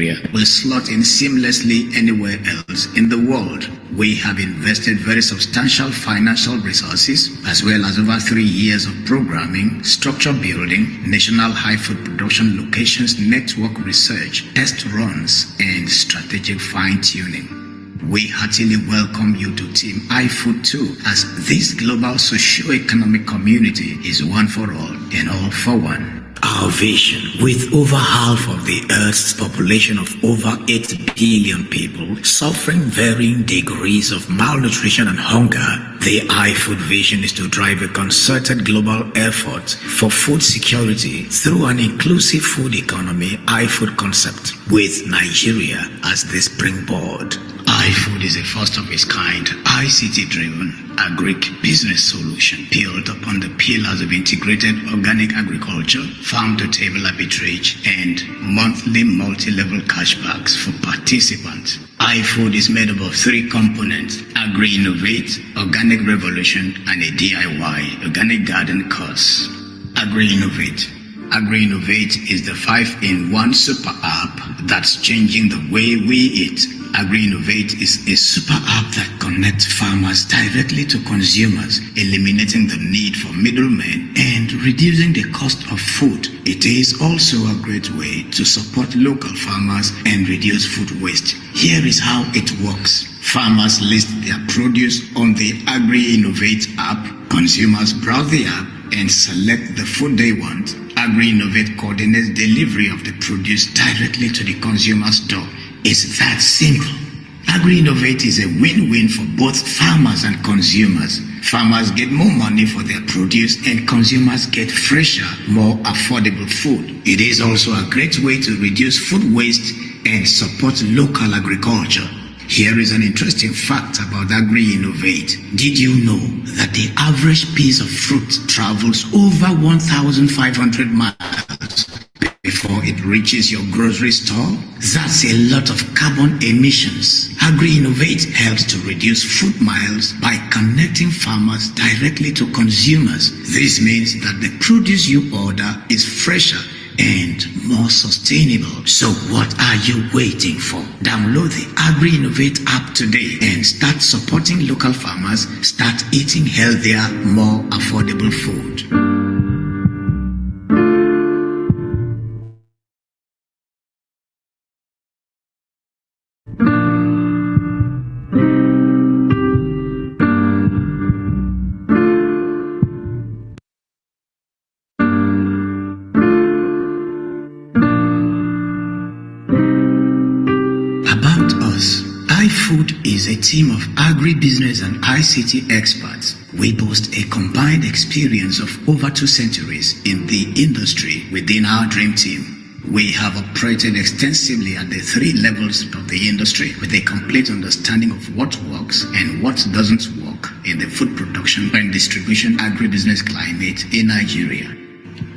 Nigeria will slot in seamlessly anywhere else in the world. We have invested very substantial financial resources as well as over 3 years of programming, structure building, national high food production locations, network research, test runs, and strategic fine-tuning. We heartily welcome you to Team iFood 2 as this global socio-economic community is one for all and all for one. Our vision, with over half of the Earth's population of over 8 billion people suffering varying degrees of malnutrition and hunger, the iFood vision is to drive a concerted global effort for food security through an inclusive food economy iFood concept, with Nigeria as the springboard. iFood is a first of its kind, ICT-driven, agri-business solution built upon the pillars of integrated organic agriculture, farm-to-table arbitrage, and monthly multi-level cashbacks for participants. iFood is made up of 3 components: Agri-Innovate, Organic Revolution, and a DIY organic garden course. Agri-Innovate. Agri-Innovate is the 5-in-1 super app that's changing the way we eat. Agri-Innovate is a super app that connects farmers directly to consumers, eliminating the need for middlemen and reducing the cost of food. It is also a great way to support local farmers and reduce food waste. Here is how it works. Farmers list their produce on the Agri-Innovate app. Consumers browse the app and select the food they want. Agri-Innovate coordinates delivery of the produce directly to the consumer's door. It's that simple. Agri-Innovate is a win-win for both farmers and consumers. Farmers get more money for their produce and consumers get fresher, more affordable food. It is also a great way to reduce food waste and support local agriculture. Here is an interesting fact about Agri-Innovate. Did you know that the average piece of fruit travels over 1,500 miles before it reaches your grocery store? That's a lot of carbon emissions. Agri-Innovate helps to reduce food miles by connecting farmers directly to consumers. This means that the produce you order is fresher and more sustainable. So what are you waiting for? Download the Agri-Innovate app today and start supporting local farmers. Start eating healthier, more affordable food. iFood is a team of agribusiness and ICT experts. We boast a combined experience of over 2 centuries in the industry within our dream team. We have operated extensively at the 3 levels of the industry with a complete understanding of what works and what doesn't work in the food production and distribution agribusiness climate in Nigeria.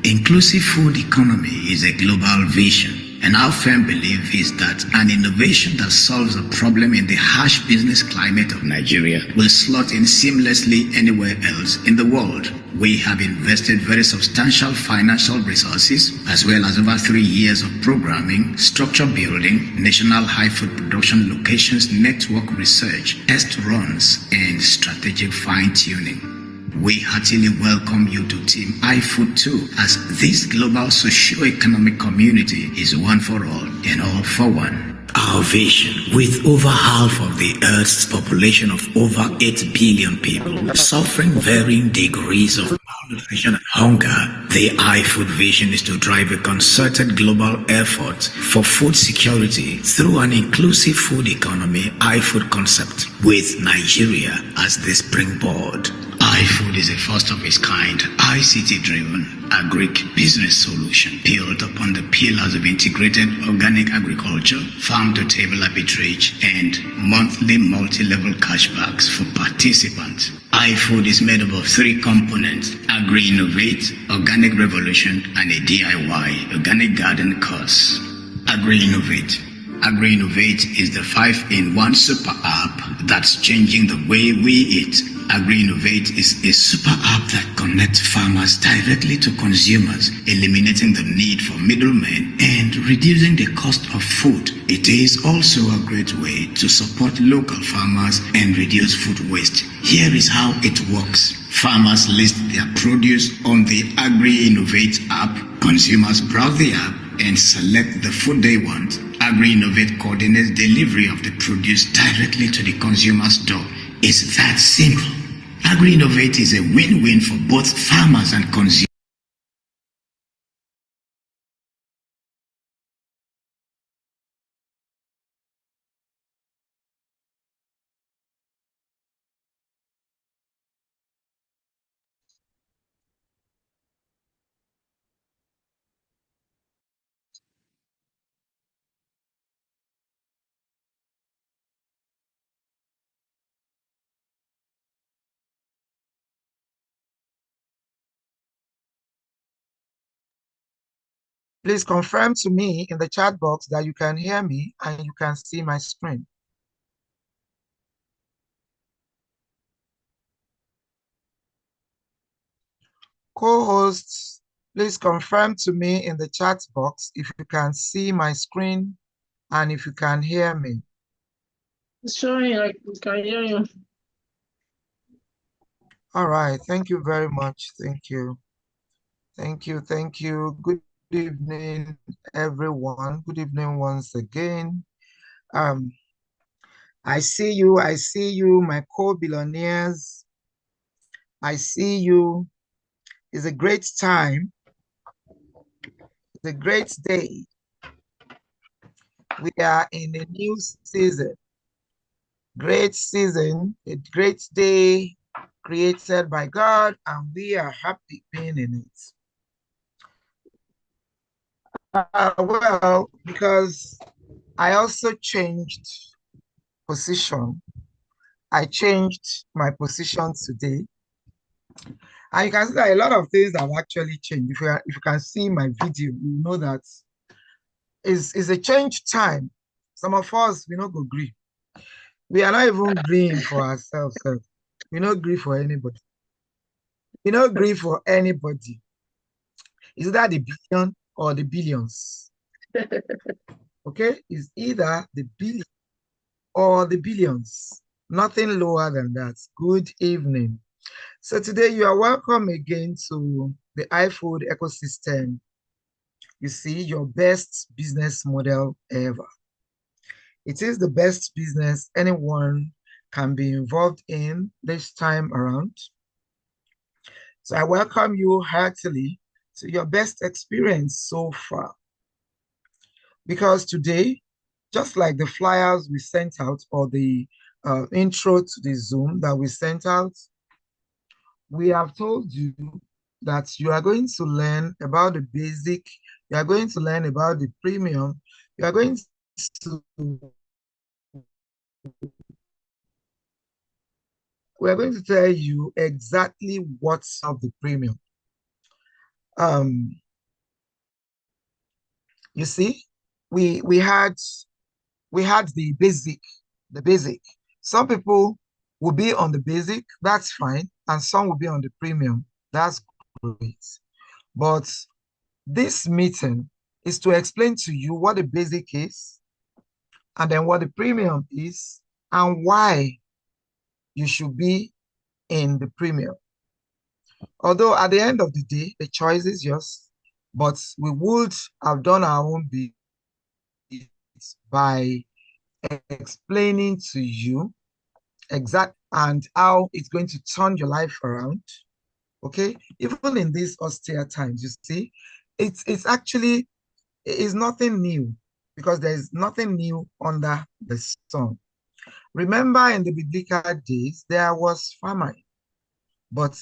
Inclusive food economy is a global vision. And our firm belief is that an innovation that solves a problem in the harsh business climate of Nigeria will slot in seamlessly anywhere else in the world. We have invested very substantial financial resources as well as over 3 years of programming, structure building, national high food production locations, network research, test runs, and strategic fine-tuning. We heartily welcome you to Team iFood 2 as this global socio-economic community is one for all and all for one. Our vision, with over half of the Earth's population of over 8 billion people suffering varying degrees of malnutrition and hunger, the iFood vision is to drive a concerted global effort for food security through an inclusive food economy iFood concept, with Nigeria as the springboard. iFood is a first of its kind, ICT-driven, agri-business solution built upon the pillars of integrated organic agriculture, farm-to-table arbitrage, and monthly multi-level cashbacks for participants. iFood is made up of 3 components: Agri-Innovate, Organic Revolution, and a DIY organic garden course. Agri-Innovate. AgriInnovate is the 5-in-1 super app that's changing the way we eat. AgriInnovate is a super app that connects farmers directly to consumers, eliminating the need for middlemen and reducing the cost of food. It is also a great way to support local farmers and reduce food waste. Here is how it works. Farmers list their produce on the AgriInnovate app. Consumers browse the app and select the food they want. AgriInnovate coordinates delivery of the produce directly to the consumer's door. It's that simple. AgriInnovate is a win-win for both farmers and consumers. Please confirm to me in the chat box that you can hear me and you can see my screen. Co-hosts, please confirm to me in the chat box if you can see my screen and if you can hear me. It's showing, I can hear you. All right, thank you very much. Thank you. Thank you, thank you. Good evening, everyone. Good evening once again. I see you, my co-billionaires. I see you. It's a great time. It's a great day. We are in a new season. Great season, a great day created by God, and we are happy being in it. Well, because I also changed position. I changed my position today. And you can see that a lot of things have actually changed. If you can see my video, you know that it's a change time. Some of us, we not go agree. We are not even agreeing for ourselves. We not agree for anybody. We not agree for anybody. Is that the billion or the billions? Okay, it's either the billion or the billions. Nothing lower than that. Good evening. So today you are welcome again to the iFood ecosystem. You see, your best business model ever. It is the best business anyone can be involved in this time around. So I welcome you heartily to your best experience so far. Because today, just like the flyers we sent out or the intro to the Zoom that we sent out, we have told you that you are going to learn about the basic, you are going to learn about the premium, you are going to, we are going to tell you exactly what's of the premium. You see, we had the basic, Some people will be on the basic, that's fine, and some will be on the premium, that's great. But this meeting is to explain to you what the basic is, and then what the premium is, and why you should be in the premium. Although at the end of the day, the choice is yours, but we would have done our own bit by explaining to you exact and how it's going to turn your life around. Okay, even in these austere times, you see, it's actually is nothing new because there's nothing new under the sun. Remember, in the biblical days, there was famine, but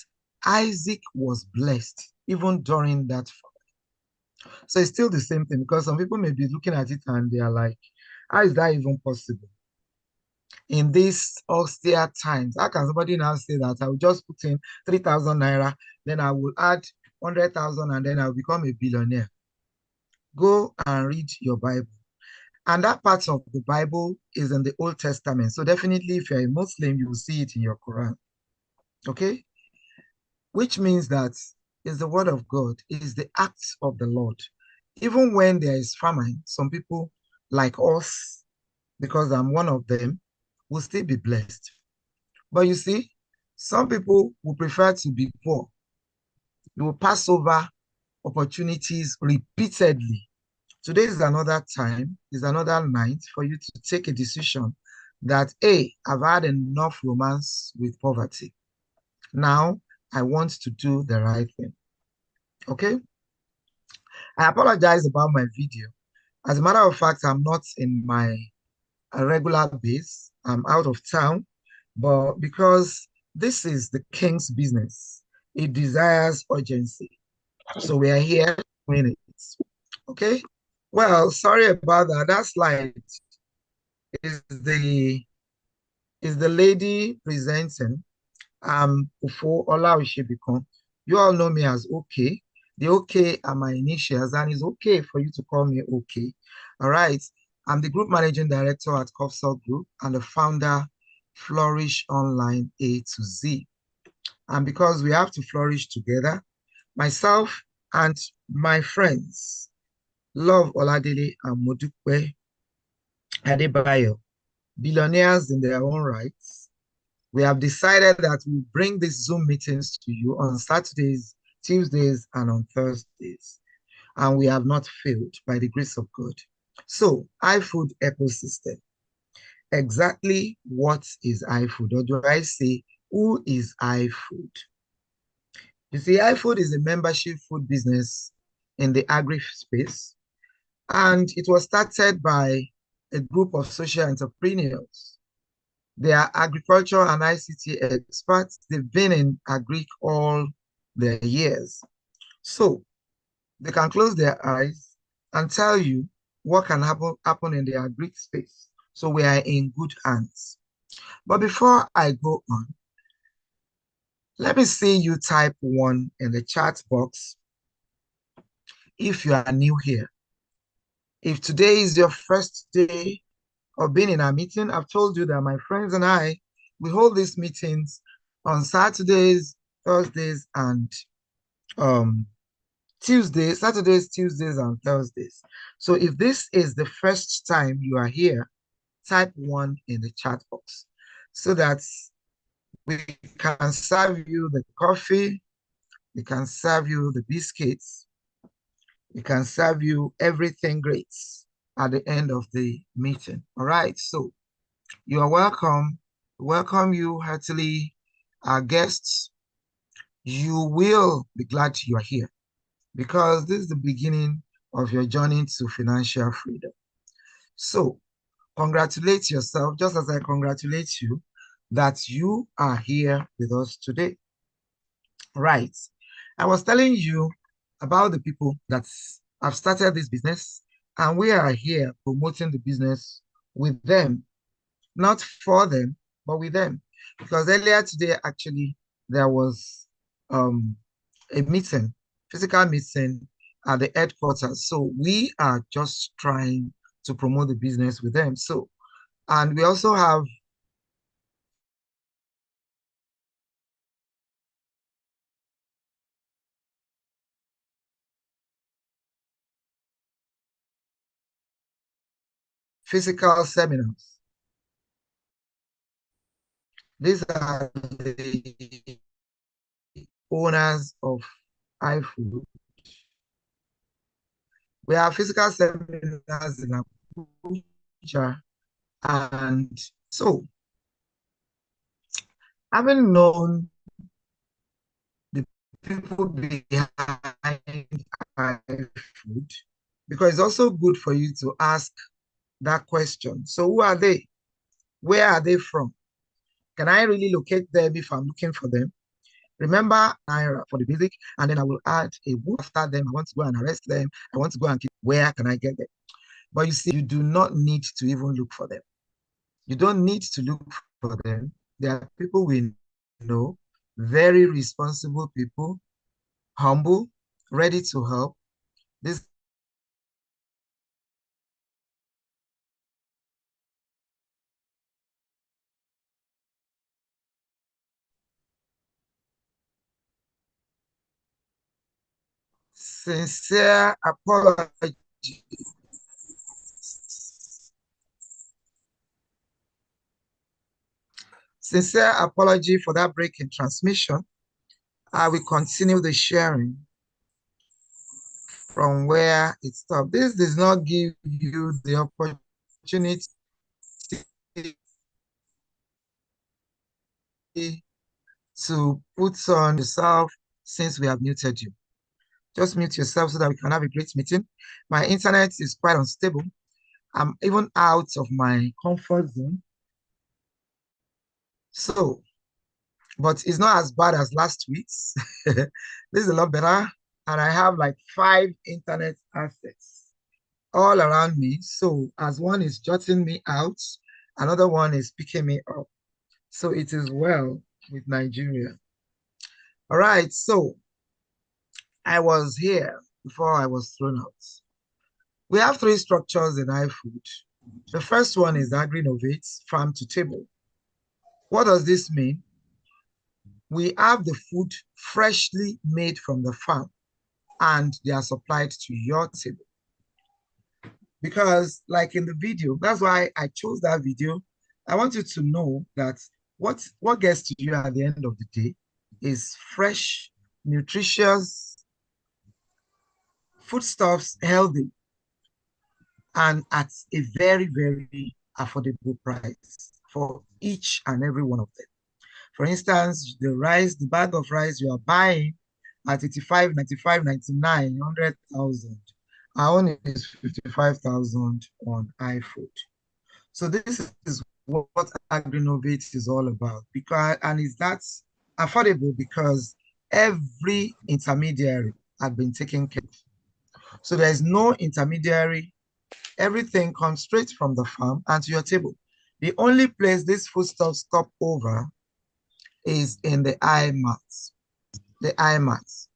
Isaac was blessed even during that famine. So it's still the same thing because some people may be looking at it and they are like, how is that even possible? In these austere times, how can somebody now say that I will just put in 3,000 naira, then I will add 100,000 and then I'll become a billionaire? Go and read your Bible. And that part of the Bible is in the Old Testament. So definitely, if you're a Muslim, you will see it in your Quran. Okay? Which means that is the word of God, it is the acts of the Lord. Even when there is famine, some people like us, because I'm one of them, will still be blessed. But you see, some people will prefer to be poor. They will pass over opportunities repeatedly. Today is another time, is another night for you to take a decision that, hey, I've had enough romance with poverty. Now I want to do the right thing. Okay? I apologize about my video. As a matter of fact, I'm not in my regular base. I'm out of town, but because this is the king's business, it desires urgency. So we are here doing it. Okay? Well, sorry about that. That slide is the is the lady presenting. Ufo Olaoshibikon. You all know me as OK. The OK are my initials, and it's okay for you to call me OK. All right. I'm the group managing director at Copsol Group and the founder, Flourish Online A to Z. And because we have to flourish together, myself and my friends, Love Oladele and Modukwe Adebayo, billionaires in their own rights, we have decided that we bring these Zoom meetings to you on Saturdays, Tuesdays, and on Thursdays. And we have not failed by the grace of God. So, iFood ecosystem. Exactly what is iFood? Or do I say, who is iFood? You see, iFood is a membership food business in the agri space. And it was started by a group of social entrepreneurs. They are agriculture and ICT experts. They've been in agri all their years. So they can close their eyes and tell you what can happen in the agri space. So we are in good hands. But before I go on, let me see you type 1 in the chat box if you are new here. If today is your first day of being in our meeting, I've told you that my friends and I, we hold these meetings on Saturdays, Thursdays, and Tuesdays, Saturdays, Tuesdays, and Thursdays. So if this is the first time you are here, type 1 in the chat box so that we can serve you the coffee, we can serve you the biscuits, we can serve you everything great at the end of the meeting. All right, so you are welcome. Welcome you heartily, our guests. You will be glad you are here because this is the beginning of your journey to financial freedom. So, congratulate yourself, just as I congratulate you, that you are here with us today. Right. I was telling you about the people that have started this business, and we are here promoting the business with them, not for them, but with them. Because earlier today, actually, there was a meeting, physical meeting at the headquarters. So we are just trying to promote the business with them. So, and we also have physical seminars. These are the owners of iFood. We have physical seminars in Abuja. And so, having known the people behind iFood, because it's also good for you to ask that question. So who are they? Where are they from? Can I really locate them if I'm looking for them? Remember Naira for the basic, and then I will add a word after them. I want to go and arrest them. I want to go and keep. Where can I get them? But you see, you do not need to even look for them. You don't need to look for them. There are people we know, very responsible people, humble, ready to help. These Sincere apology. Sincere apology for that break in transmission. I will continue the sharing from where it stopped. This does not give you the opportunity to put on yourself since we have muted you. Just mute yourself so that we can have a great meeting. My internet is quite unstable. I'm even out of my comfort zone. So, but it's not as bad as last week's. This is a lot better. And I have like 5 internet assets all around me. So as one is jotting me out, another one is picking me up. So it is well with Nigeria. All right, so I was here before I was thrown out. We have 3 structures in iFood. The first one is Agri-Innovate, farm to table. What does this mean? We have the food freshly made from the farm and they are supplied to your table. Because like in the video, that's why I chose that video. I want you to know that what gets to you at the end of the day is fresh, nutritious foodstuffs, healthy, and at a very, very affordable price for each and every one of them. For instance, the rice, the bag of rice you are buying at 85, 95, 99, 100,000. Our own is 55,000 on iFood. So this is what Agrinovate is all about. Because and is that affordable because every intermediary had been taken care of. So there is no intermediary. Everything comes straight from the farm and to your table. The only place this foodstuff stop over is in the IMAT. The IMAT.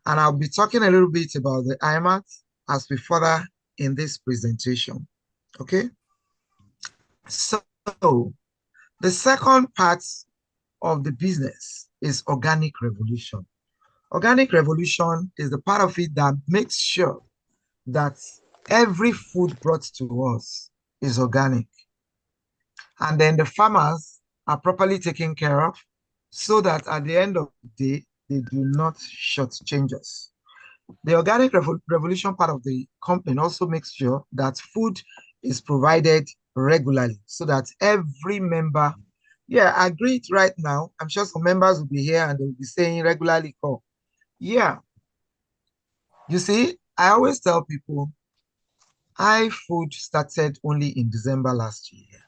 And I'll be talking a little bit about the IMAT as we further in this presentation. Okay? So the second part of the business is organic revolution. Organic revolution is the part of it that makes sure that every food brought to us is organic. And then the farmers are properly taken care of so that at the end of the day, they do not shortchange us. The organic revolution part of the company also makes sure that food is provided regularly so that every member, yeah, I agree it right now. I'm sure some members will be here and they'll be saying regularly call. Yeah. You see, I always tell people iFood started only in December last year.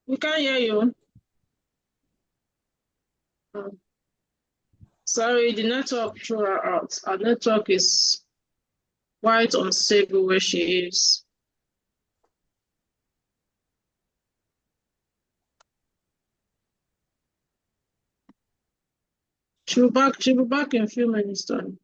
We can't hear you. Oh, sorry, the network threw her out. Our network is quite unstable where she is. She'll be back in a few minutes time.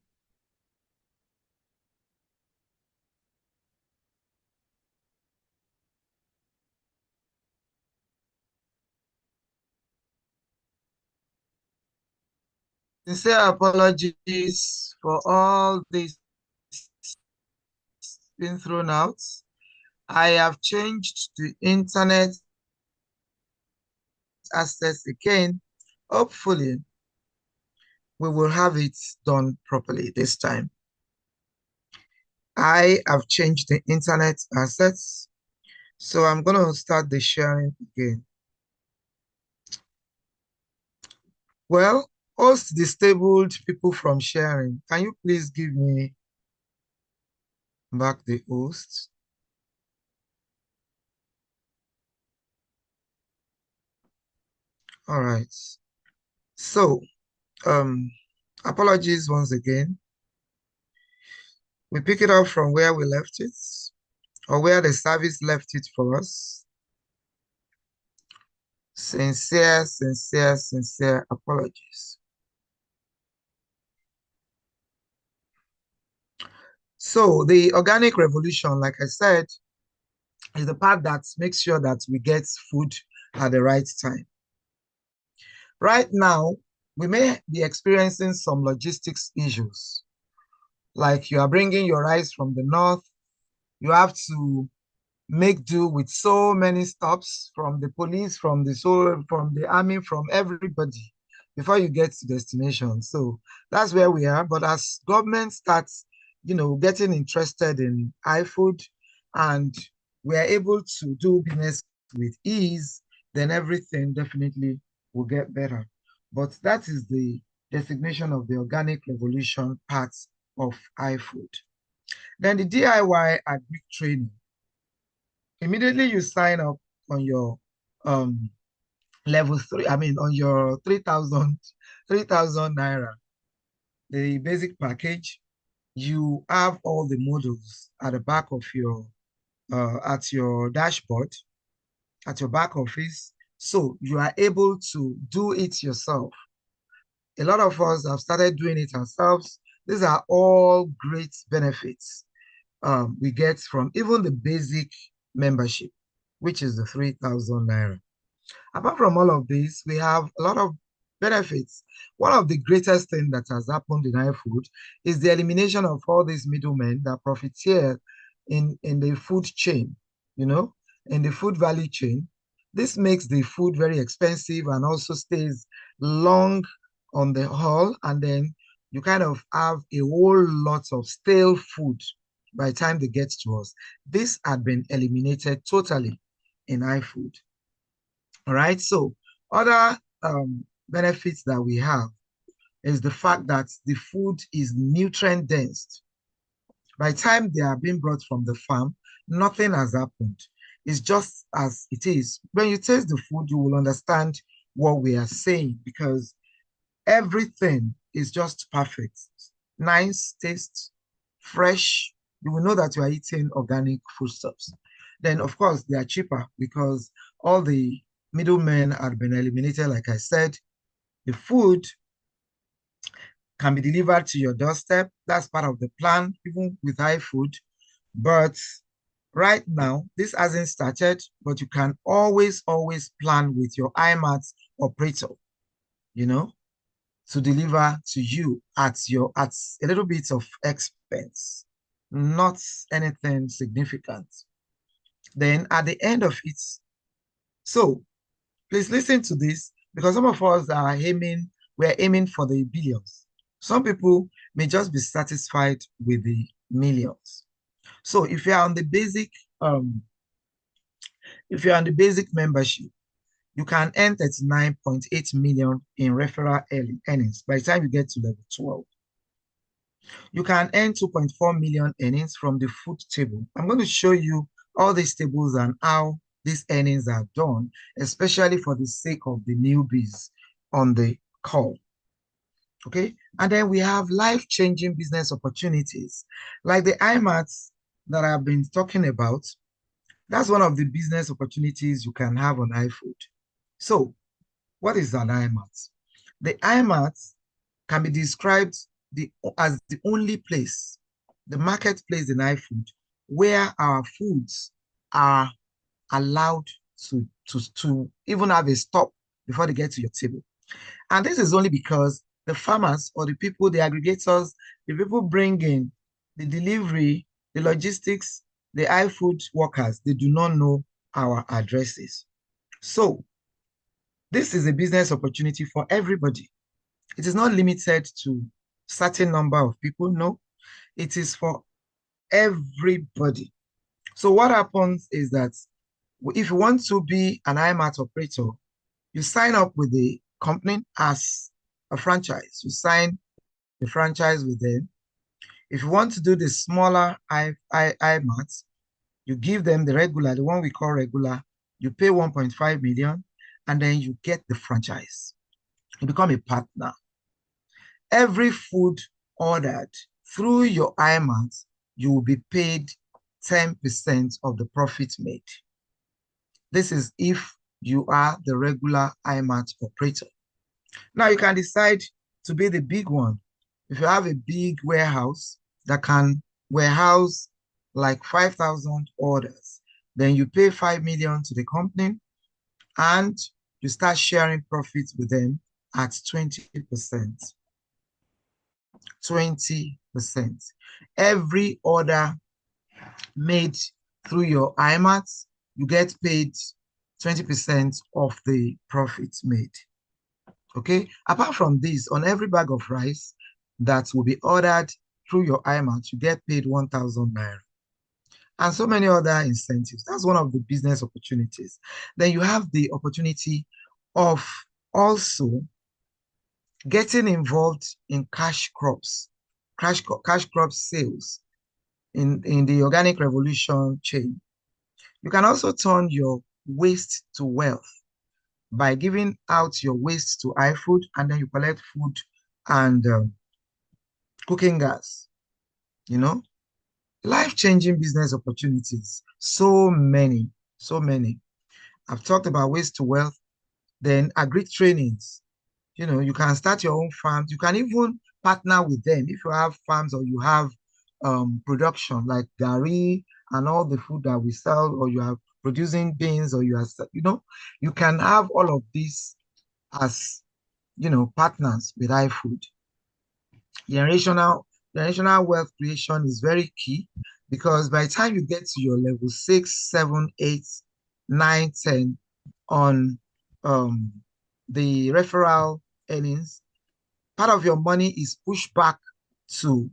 Sincere apologies for all this being thrown out. I have changed the internet access again. Hopefully, we will have it done properly this time. I have changed the internet assets, so I'm going to start the sharing again. Well, host disabled people from sharing. Can you please give me back the host? All right. So Apologies once again. We pick it up from where we left it, or where the service left it for us. Sincere, sincere, sincere apologies. So the organic revolution, like I said, is the part that makes sure that we get food at the right time. Right now, we may be experiencing some logistics issues. Like you are bringing your rice from the north, you have to make do with so many stops from the police, from the army, from everybody before you get to destination. So that's where we are. But as government starts, getting interested in iFood and we are able to do business with ease, then everything definitely will get better. But that is the designation of the organic revolution part of iFood. Then the DIY agri training. Immediately you sign up on your um level 3, I mean on your 3,000 naira, the basic package, you have all the modules at the back of your at your dashboard, at your back office. So you are able to do it yourself. A lot of us have started doing it ourselves. These are all great benefits we get from even the basic membership, which is the 3,000 naira. Apart from all of this, we have a lot of benefits. One of the greatest things that has happened in iFood is the elimination of all these middlemen that profiteer in the food chain, in the food value chain. This makes the food very expensive and also stays long on the haul, and then you kind of have a whole lot of stale food by the time they get to us. This had been eliminated totally in iFood. All right. So other benefits that we have is the fact that the food is nutrient dense. By the time they are being brought from the farm, nothing has happened. It's just as it is. When you taste the food, you will understand what we are saying because everything is just perfect. Nice taste, fresh. You will know that you are eating organic foodstuffs. Then, of course, they are cheaper because all the middlemen have been eliminated. Like I said, the food can be delivered to your doorstep. That's part of the plan, even with iFood. But right now, this hasn't started, but you can always, always plan with your IMAT operator, you know, to deliver to you at a little bit of expense, not anything significant. Then at the end of it, so please listen to this because some of us we're aiming for the billions. Some people may just be satisfied with the millions. So if you're on the basic membership, you can earn 39.8 million in referral earnings by the time you get to level 12. You can earn 2.4 million earnings from the food table. I'm going to show you all these tables and how these earnings are done, especially for the sake of the newbies on the call. Okay, and then we have life-changing business opportunities like the IMATs that I've been talking about. That's one of the business opportunities you can have on iFood. So, what is an IMAT? The IMAT can be described as the only place, the marketplace in iFood, where our foods are allowed to even have a stop before they get to your table. And this is only because the farmers or the people, the aggregators, the people bringing the delivery, the logistics, the iFood workers, they do not know our addresses. So this is a business opportunity for everybody. It is not limited to certain number of people. No, it is for everybody. So what happens is that if you want to be an IMAT operator, you sign up with the company as a franchise. You sign the franchise with them. If you want to do the smaller IMATs, you give them the one we call regular, you pay 1.5 million, and then you get the franchise. You become a partner. every food ordered through your iMart, you will be paid 10% of the profit made. This is if you are the regular iMart operator. Now you can decide to be the big one. If you have a big warehouse that can warehouse like 5,000 orders, then you pay 5 million to the company and you start sharing profits with them at 20%. 20%. Every order made through your iMart, you get paid 20% of the profits made. Okay. Apart from this, on every bag of rice that will be ordered through your iMart, you get paid 1,000 naira. And so many other incentives. That's one of the business opportunities. Then you have the opportunity of also getting involved in cash crops sales in the organic revolution chain. You can also turn your waste to wealth by giving out your waste to iFood, and then you collect food and cooking gas. You know, life-changing business opportunities. So many, so many. I've talked about waste to wealth, then agri trainings. You know, you can start your own farms. You can even partner with them if you have farms or you have production like gari and all the food that we sell, or you are producing beans, or you are, you can have all of these as, partners with iFood. Generational, generational wealth creation is very key because by the time you get to your level 6, 7, 8, 9, 10 on the referral earnings, part of your money is pushed back to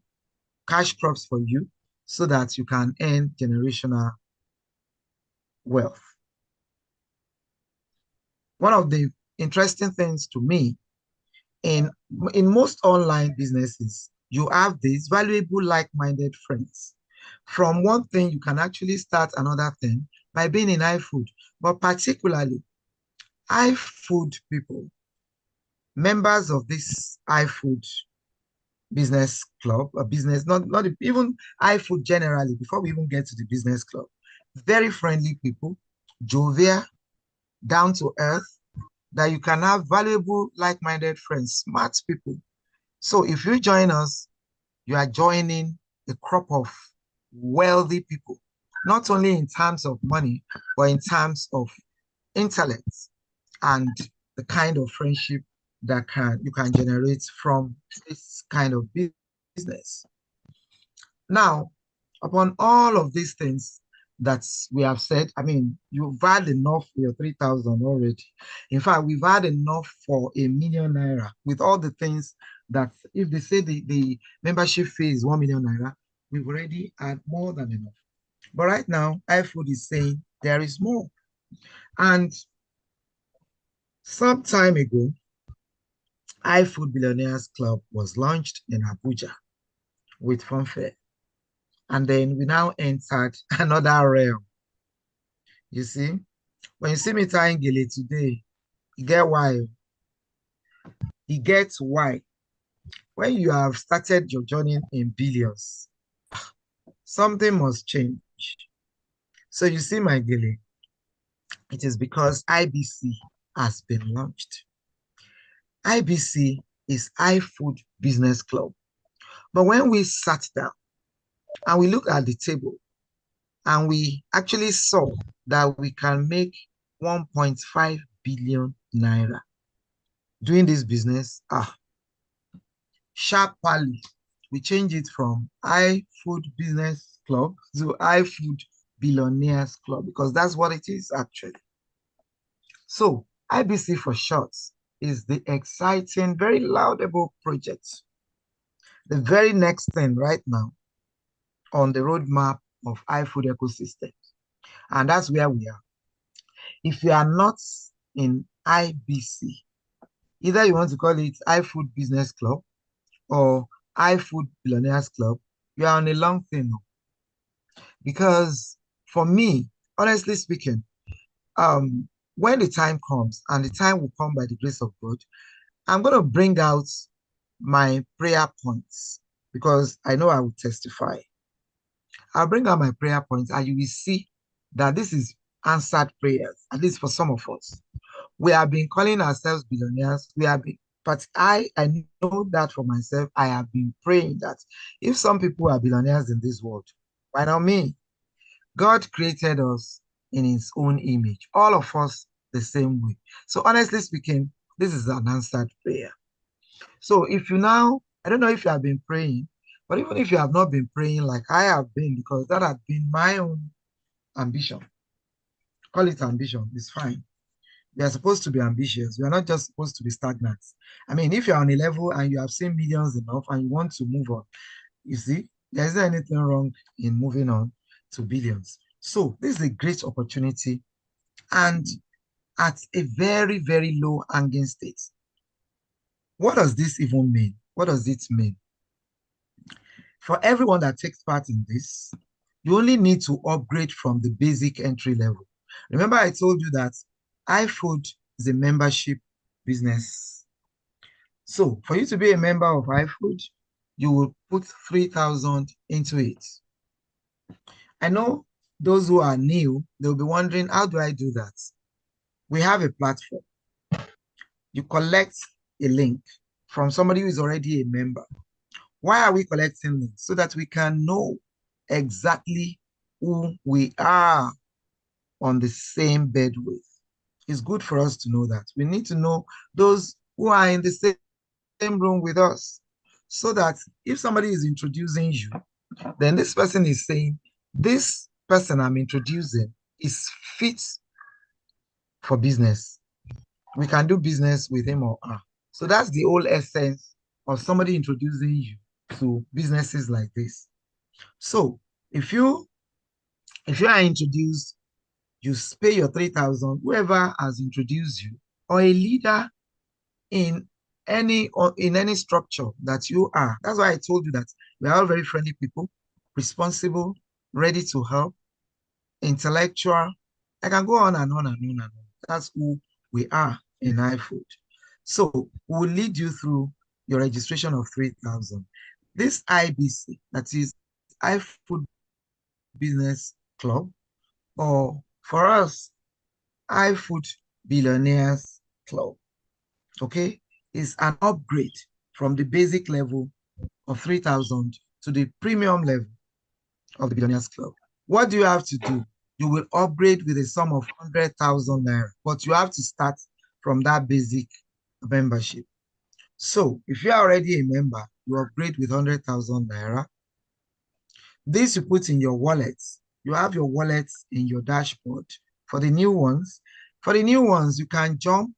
cash crops for you so that you can earn generational wealth. One of the interesting things to me in most online businesses, you have these valuable like-minded friends. From one thing, you can actually start another thing by being in iFood, but particularly iFood people, members of this iFood business club, a business, not even iFood generally, before we even get to the business club, very friendly people, jovial, down to earth, that you can have valuable, like-minded friends, smart people. So if you join us, you are joining a crop of wealthy people, not only in terms of money, but in terms of intellect and the kind of friendship that you can generate from this kind of business. Now, upon all of these things that we have said, I mean, you've had enough for your 3,000 already. In fact, we've had enough for 1,000,000 naira with all the things that, if they say the membership fee is 1,000,000 naira, we've already had more than enough. But right now, iFood is saying there is more. And some time ago, iFood Billionaires Club was launched in Abuja with fanfare. And then we now entered another realm. You see, when you see me tying Gele today, you get why. You get why. When you have started your journey in billions, something must change. So you see my Gele, it is because IBC has been launched. IBC is iFood Business Club. But when we sat down and we looked at the table and we actually saw that we can make 1.5 billion naira doing this business, sharply, we change it from iFood Business Club to iFood Billionaires Club because that's what it is actually. So IBC for short is the exciting, very laudable project. The very next thing right now on the roadmap of iFood ecosystem. And that's where we are. If you are not in IBC, either you want to call it iFood Business Club or iFood Billionaires Club, you are on a long thing. Because for me, honestly speaking, when the time comes, and the time will come by the grace of God, I'm going to bring out my prayer points because I know I will testify. I'll bring out my prayer points and you will see that this is answered prayers, at least for some of us. We have been calling ourselves billionaires. We have been, but I know that for myself, I have been praying that if some people are billionaires in this world, why not me? God created us in his own image, all of us the same way. So honestly speaking, this is an answered prayer. So if you now, I don't know if you have been praying, but even if you have not been praying like I have been, because that has been my own ambition, call it ambition, it's fine. We are supposed to be ambitious. We are not just supposed to be stagnant. I mean, if you're on a level and you have seen millions enough and you want to move on, you see, there isn't anything wrong in moving on to billions. So this is a great opportunity and at a very, very low hanging state. What does this even mean? What does it mean? For everyone that takes part in this, you only need to upgrade from the basic entry level. Remember, I told you that iFood is a membership business. So for you to be a member of iFood, you will put 3,000 into it. I know those who are new, they'll be wondering, how do I do that? We have a platform. You collect a link from somebody who is already a member. Why are we collecting links? So that we can know exactly who we are on the same bed with. It's good for us to know that. We need to know those who are in the same room with us. So that if somebody is introducing you, then this person is saying, this person I'm introducing is fit for business. We can do business with him or her. So that's the whole essence of somebody introducing you to businesses like this. So if you are introduced, you pay your 3,000, whoever has introduced you, or a leader in any structure that you are. That's why I told you that we are all very friendly people, responsible, ready to help, intellectual. I can go on and on and on and on. That's who we are in iFood. So we'll lead you through your registration of 3,000. This IBC, that is iFood Business Club, or for us, iFood Billionaires Club, okay, is an upgrade from the basic level of 3,000 to the premium level of the Billionaires Club. What do you have to do? You will upgrade with a sum of 100,000 naira, but you have to start from that basic membership. So if you are already a member, you upgrade with 100,000 naira. This you put in your wallet. You have your wallet in your dashboard. For the new ones, you can jump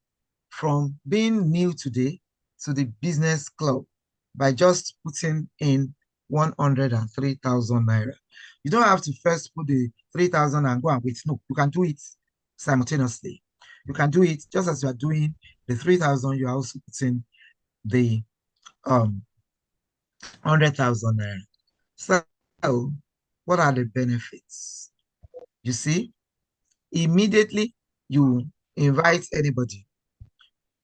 from being new today to the business club by just putting in 103,000 naira. You don't have to first put the 3,000 and go and wait. No, you can do it simultaneously. You can do it just as you are doing the 3,000, you are also putting the 100,000 naira. So, what are the benefits? You see, immediately you invite anybody,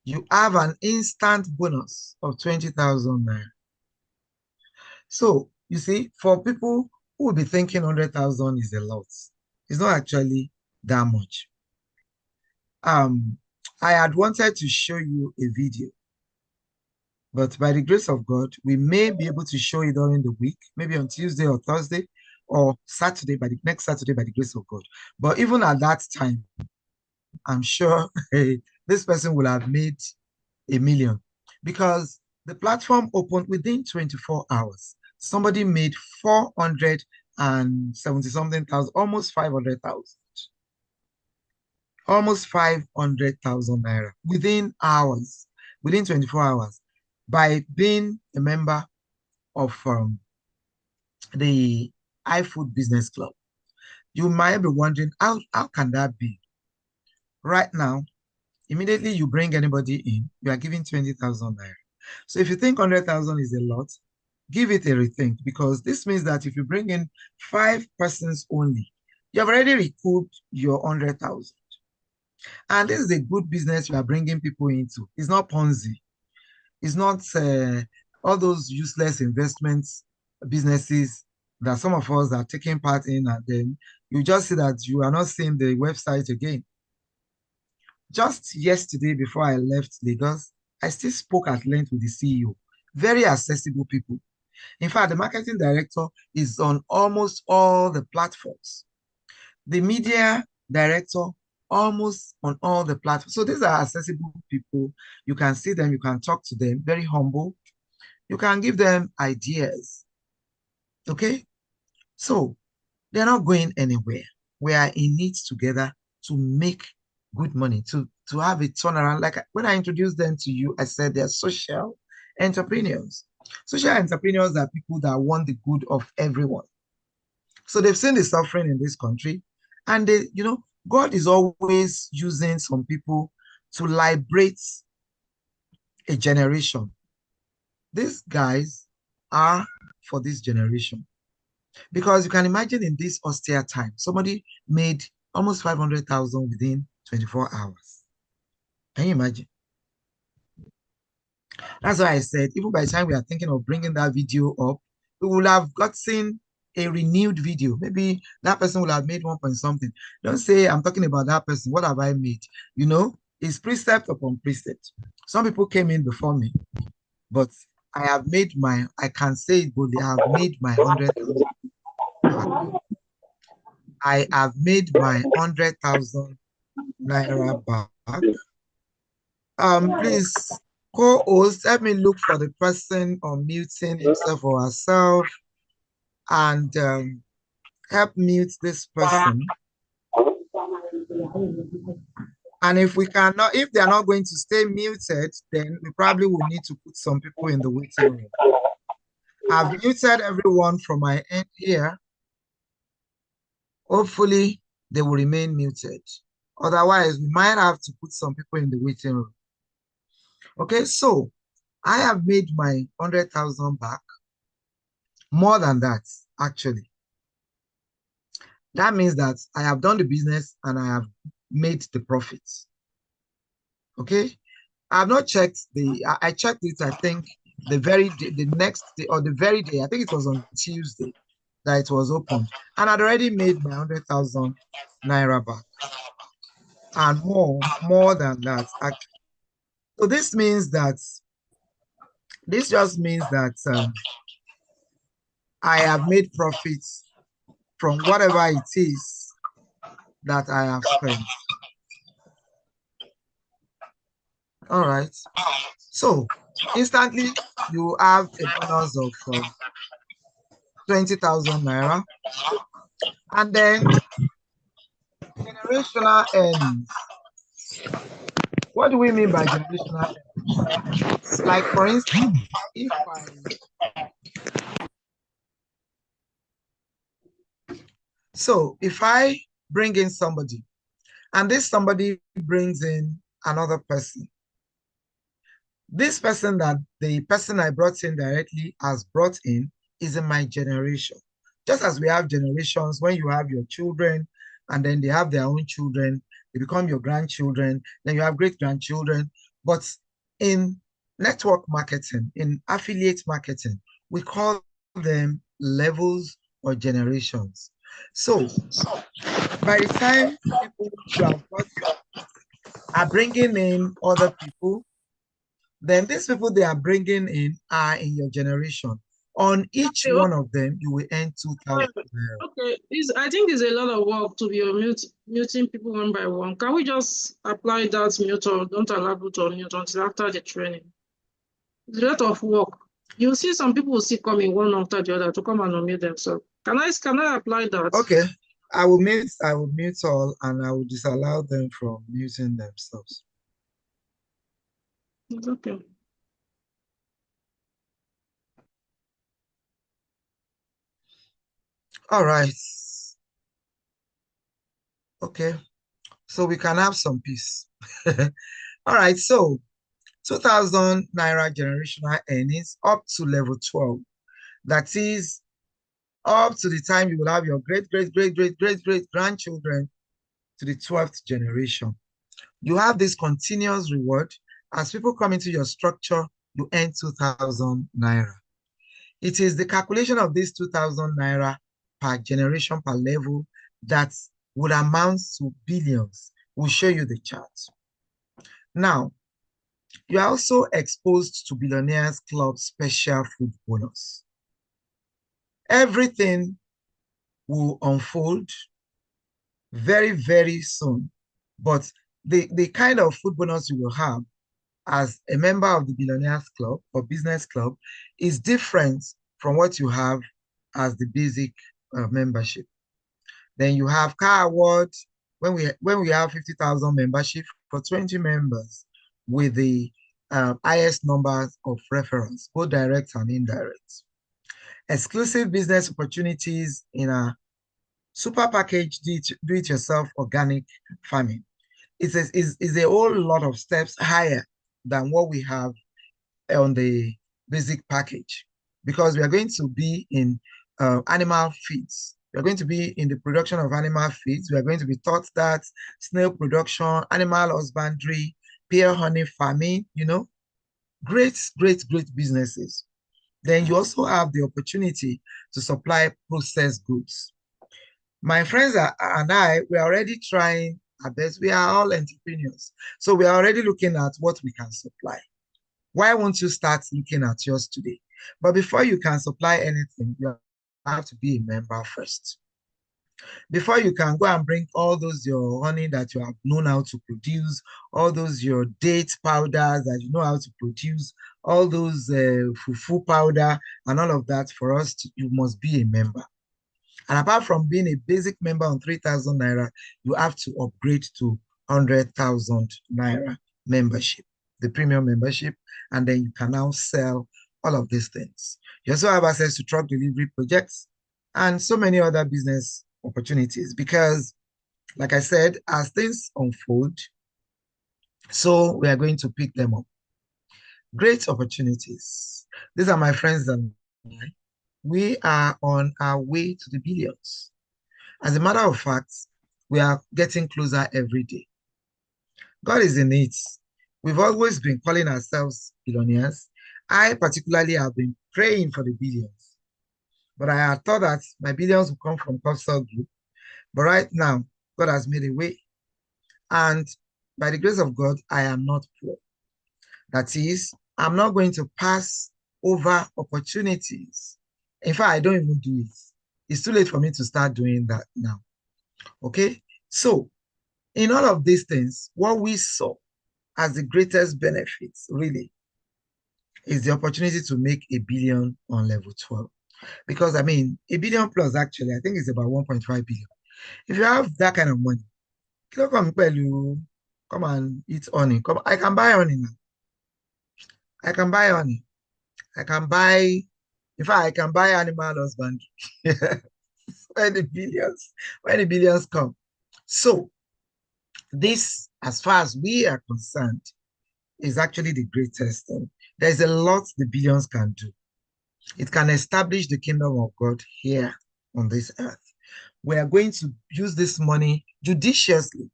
you have an instant bonus of 20,000 naira. So, you see, for people who will be thinking 100,000 is a lot, it's not actually that much. I had wanted to show you a video, but by the grace of God, we may be able to show it during the week, maybe on Tuesday or Thursday or Saturday, by the next Saturday, by the grace of God. But even at that time, I'm sure this person will have made 1 million because the platform opened within 24 hours. Somebody made 470 something thousand, almost 500,000. Almost 500,000 naira within hours, within 24 hours, by being a member of the iFood Business Club. You might be wondering, how can that be? Right now, immediately you bring anybody in, you are giving 20,000 naira. So if you think 100,000 is a lot, give it a rethink, because this means that if you bring in 5 persons only, you have already recouped your 100,000. And this is a good business you are bringing people into. It's not Ponzi. It's not all those useless investments, businesses that some of us are taking part in, and then you just see that you are not seeing the website again. Just yesterday, before I left Lagos, I still spoke at length with the CEO. Very accessible people. In fact, the marketing director is on almost all the platforms. The media director, almost on all the platforms. So these are accessible people. You can see them, you can talk to them, very humble. You can give them ideas. Okay? So they're not going anywhere. We are in it together to make good money, to have a turnaround. Like when I introduced them to you, I said they're social entrepreneurs. Social entrepreneurs are people that want the good of everyone. So they've seen the suffering in this country, and God is always using some people to liberate a generation. These guys are for this generation. Because you can imagine in this austere time, somebody made almost 500,000 within 24 hours. Can you imagine? That's why I said, even by the time we are thinking of bringing that video up, we will have gotten a renewed video. Maybe that person will have made 1 point something. Don't say, I'm talking about that person. What have I made? It's precept upon precept. Some people came in before me, but I can say it boldly, I have made my 100,000. I have made my 100,000 naira back. Please, co-host, help me look for the person unmuting himself or herself, and help mute this person. And if they are not going to stay muted, then we probably will need to put some people in the waiting room. I've muted everyone from my end here. Hopefully, they will remain muted. Otherwise, we might have to put some people in the waiting room. Okay, so I have made my 100,000 back. More than that, actually. That means that I have done the business and I have made the profits. Okay, I have not checked I checked it, I think, the very day, the next day, or the very day, I think it was on Tuesday that it was opened. And I'd already made my 100,000 naira back. And more than that, actually. So this just means that I have made profits from whatever it is that I have spent. All right. So instantly you have a bonus of 20,000 naira. And then generational earnings. What do we mean by generational earnings? Like, for instance, if I bring in somebody, and this somebody brings in another person, this person that the person I brought in directly has brought in is in my generation. Just as we have generations, when you have your children and then they have their own children, they become your grandchildren, then you have great-grandchildren. But in network marketing, in affiliate marketing, we call them levels or generations. So by the time people you have got are bringing in other people, then these people they are bringing in are in your generation. On each one of them, you will earn 2,000. Okay, I think it's a lot of work to be muting people one by one. Can we just apply that mute, or don't allow people to unmute until after the training? It's a lot of work. You'll see some people will see coming one after the other to come and unmute themselves. Can I apply that? Okay. I will mute all, and I will disallow them from muting themselves. It's okay. All right. Okay. So we can have some peace. All right. So 2,000 naira generational earnings up to level 12. That is up to the time you will have your great grandchildren to the 12th generation. You have this continuous reward. As people come into your structure, you earn 2,000 naira. It is the calculation of this 2,000 naira per generation per level that would amount to billions. We'll show you the chart. Now, you are also exposed to Billionaires Club special food bonus. Everything will unfold very, very soon. But the kind of food bonus you will have as a member of the Billionaires Club or Business Club is different from what you have as the basic membership. Then you have car award when we have 50,000 membership for 20 members with the highest numbers of referrals, both direct and indirect. Exclusive business opportunities in a super package do-it-yourself organic farming. It's a whole lot of steps higher than what we have on the basic package, because we are going to be in animal feeds. We are going to be in the production of animal feeds. We are going to be taught that snail production, animal husbandry, pear honey farming, great, great, great businesses. Then you also have the opportunity to supply processed goods. My friends and I, we are already trying our best. We are all entrepreneurs. So we are already looking at what we can supply. Why won't you start looking at yours today? But before you can supply anything, you have to be a member first. Before you can go and bring all those your honey that you have known how to produce, all those your date powders that you know how to produce, all those fufu powder and all of that, for us, you must be a member. And apart from being a basic member on 3,000 naira, you have to upgrade to 100,000 naira membership, the premium membership, and then you can now sell all of these things. You also have access to truck delivery projects and so many other business opportunities, because, like I said, as things unfold, so we are going to pick them up. Great opportunities. These are my friends and I. We are on our way to the billions. As a matter of fact, we are getting closer every day. God is in it. We've always been calling ourselves billionaires. I particularly have been praying for the billions, but I had thought that my billions would come from Coastal Group. But right now, God has made a way. And by the grace of God, I am not poor. That is, I'm not going to pass over opportunities. In fact, I don't even do it. It's too late for me to start doing that now. Okay? So, in all of these things, what we saw as the greatest benefits, really, is the opportunity to make a billion on level 12. Because, I mean, a billion plus, actually, I think it's about 1.5 billion. If you have that kind of money, come and eat honey. Come, I can buy honey now. I can buy honey. I can buy, in fact, I can buy animal husbandry. when the billions come. So this, as far as we are concerned, is actually the greatest thing. There's a lot the billions can do. It can establish the kingdom of God here on this earth. We are going to use this money judiciously.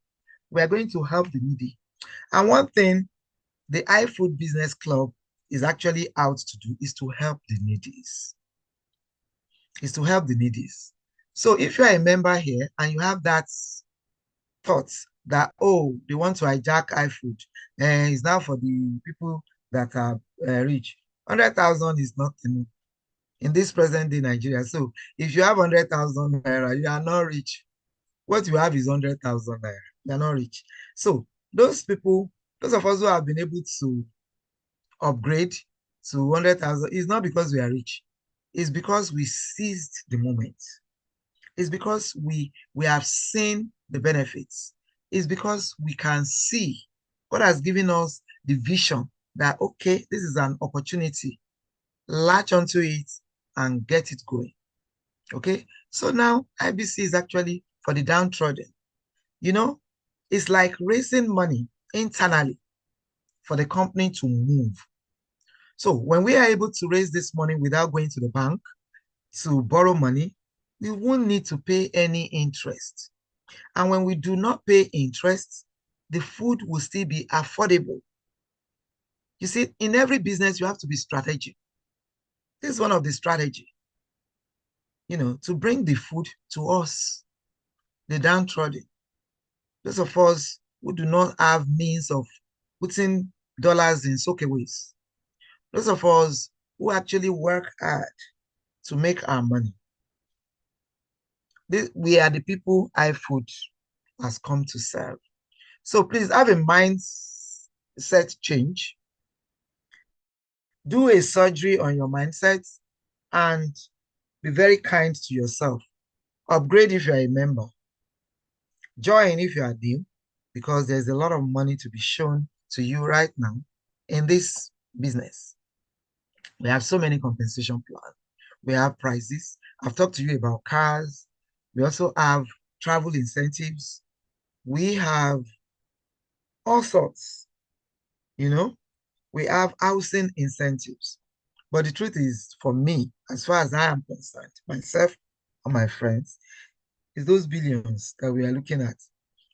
We are going to help the needy. And one thing the iFood Business Club is actually out to do is to help the needies. Is to help the needies. So if you're a member here and you have that thought that, oh, they want to hijack iFood, and it's now for the people that are rich, 100,000 is nothing in this present day Nigeria. So if you have 100,000 naira, you are not rich. What you have is 100,000 naira. You are not rich. So those people, those of us who have been able to upgrade to 100,000, is not because we are rich. It's because we seized the moment. It's because we have seen the benefits. It's because we can see. God has given us the vision that, okay, this is an opportunity. Latch onto it and get it going. Okay? So now IBC is actually for the downtrodden. It's like raising money internally for the company to move. So when we are able to raise this money without going to the bank to borrow money, we won't need to pay any interest. And when we do not pay interest, the food will still be affordable. You see, in every business, you have to be strategic. This is one of the strategy, to bring the food to us, the downtrodden. Those of us who do not have means of putting dollars in soakaways. Those of us who actually work hard to make our money. We are the people iFood has come to serve. So please have a mindset change. Do a surgery on your mindset and be very kind to yourself. Upgrade if you are a member. Join if you are new, because there's a lot of money to be shown to you right now in this business. We have so many compensation plans. We have prices. I've talked to you about cars. We also have travel incentives. We have all sorts, we have housing incentives. But the truth is, for me, as far as I am concerned, myself and my friends, is those billions that we are looking at.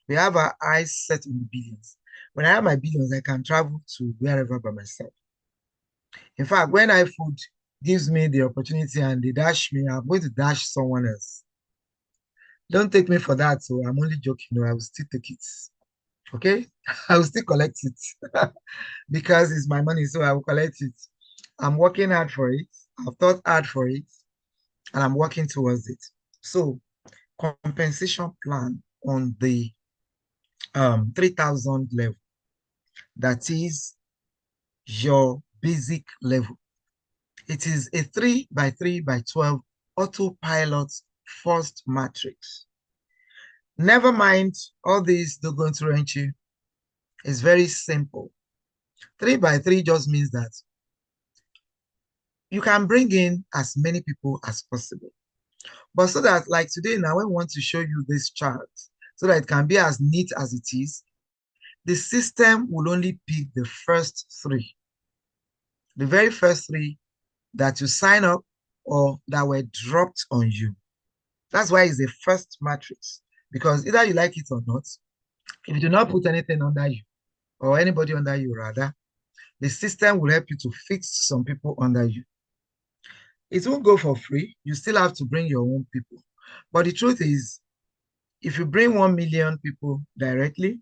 We have our eyes set on the billions. When I have my billions, I can travel to wherever by myself. In fact, when iFood gives me the opportunity and they dash me, I'm going to dash someone else. Don't take me for that. So I'm only joking. No, I will still take it. Okay? I will still collect it because it's my money. So I will collect it. I'm working hard for it. I've thought hard for it and I'm working towards it. So compensation plan on the 3,000 level, that is your basic level. It is a 3x3x12 autopilot first matrix. Never mind all these dogonturenchi. It's very simple. 3x3 just means that you can bring in as many people as possible. But so that, like today now, I want to show you this chart so that it can be as neat as it is, the system will only pick the first three. The very first three that you sign up or that were dropped on you. That's why it's the first matrix, because either you like it or not, if you do not put anything under you or anybody under you rather, the system will help you to fix some people under you. It won't go for free. You still have to bring your own people. But the truth is, if you bring 1 million people directly,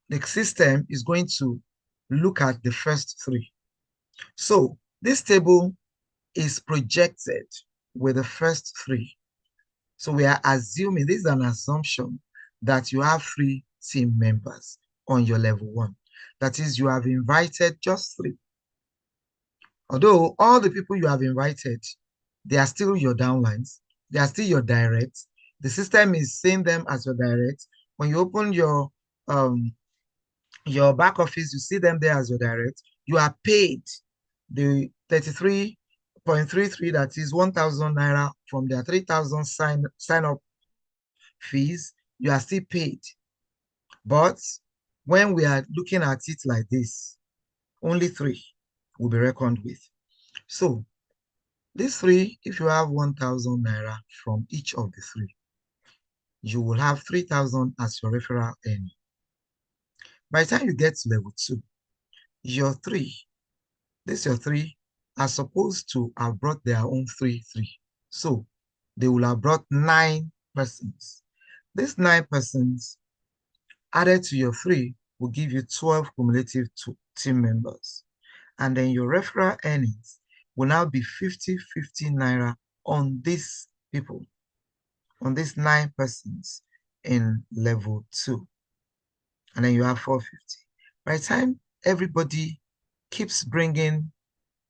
the system is going to look at the first three. So this table is projected with the first three. So we are assuming, this is an assumption, that you have 3 team members on your level 1. That is, you have invited just 3. Although all the people you have invited, they are still your downlines, they are still your direct. The system is seeing them as your direct. When you open your back office, you see them there as your direct. You are paid the 33.33, that is 1,000 naira from their 3,000 sign up fees. You are still paid. But when we are looking at it like this, only 3 will be reckoned with. So these 3, if you have 1,000 naira from each of the 3, you will have 3,000 as your referral earning. By the time you get to level 2, your 3, your 3 are supposed to have brought their own 3. So they will have brought 9 persons. These 9 persons added to your 3 will give you 12 cumulative team members. And then your referral earnings will now be 50 naira on these people, on these 9 persons in level 2. And then you have 450. By the time everybody keeps bringing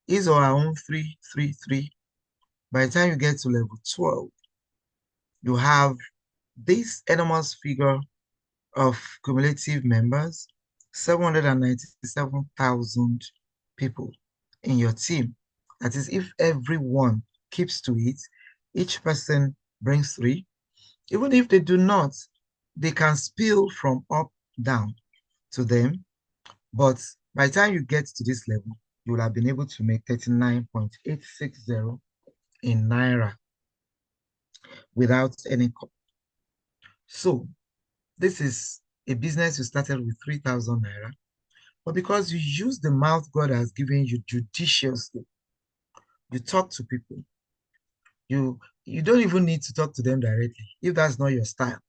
his or her own 3, by the time you get to level 12, you have this enormous figure of cumulative members, 797,000 people in your team. That is, if everyone keeps to it, each person brings 3. Even if they do not, they can spill from up down to them. But by the time you get to this level, you will have been able to make 39.860 in Naira without any cost. So this is a business you started with 3,000 Naira. But because you use the mouth God has given you judiciously, you talk to people. You don't even need to talk to them directly if that's not your style.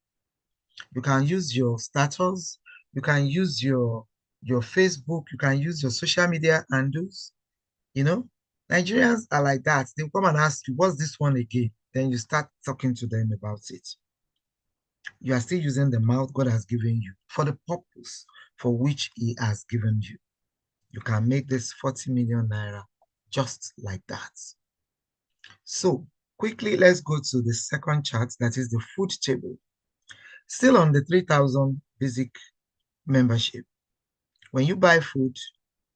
You can use your status, you can use your Facebook, you can use your social media handles. You know, Nigerians are like that. They'll come and ask you, what's this one again? Then you start talking to them about it. You are still using the mouth God has given you for the purpose for which He has given you. You can make this 40 million naira just like that. So quickly, let's go to the second chart, that is the food table. Still on the 3,000 basic membership. When you buy food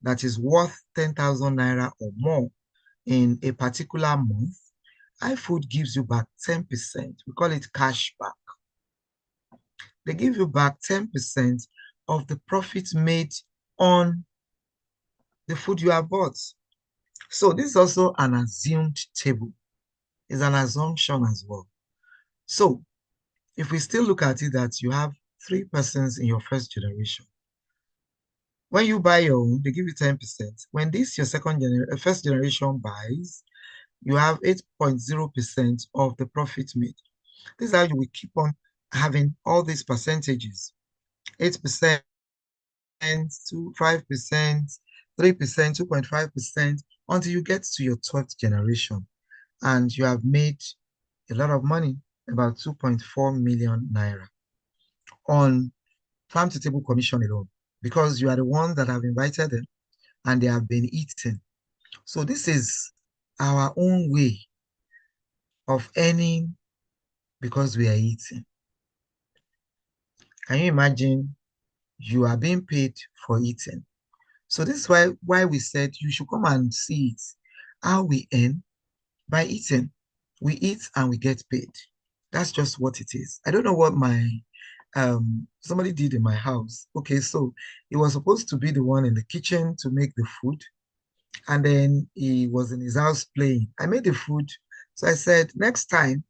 that is worth 10,000 naira or more in a particular month, iFood gives you back 10%. We call it cash back. They give you back 10% of the profits made on the food you have bought. So this is also an assumed table. It's an assumption as well. So if we still look at it that you have 3 persons in your first generation, when you buy your own, they give you 10%. When this your first generation buys, you have 8.0% of the profit made. This is how you will keep on having all these percentages. 8% to 5%, 3%, 2.5%, until you get to your 12th generation. And you have made a lot of money, about 2.4 million naira on farm to table commission alone, because you are the ones that have invited them and they have been eating. So this is our own way of earning because we are eating. Can you imagine you are being paid for eating? So this is why we said you should come and see it. How we earn by eating. We eat and we get paid. That's just what it is. I don't know what my somebody did in my house. Okay, so he was supposed to be the one in the kitchen to make the food, and then he was in his house playing. I made the food, so I said next time.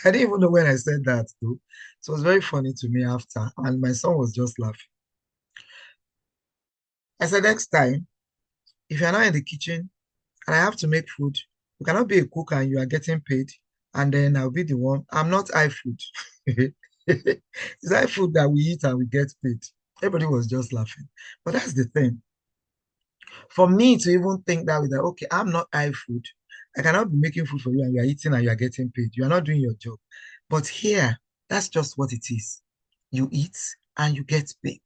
I didn't even know when I said that though. So it was very funny to me after, and my son was just laughing. I said next time, if you're not in the kitchen and I have to make food, you cannot be a cook and you are getting paid, and then I'll be the one. I'm not iFood. It's iFood that we eat and we get paid. Everybody was just laughing. But that's the thing. For me to even think that way, that okay, I'm not iFood. I cannot be making food for you and you are eating and you are getting paid. You are not doing your job. But here, that's just what it is. You eat and you get paid.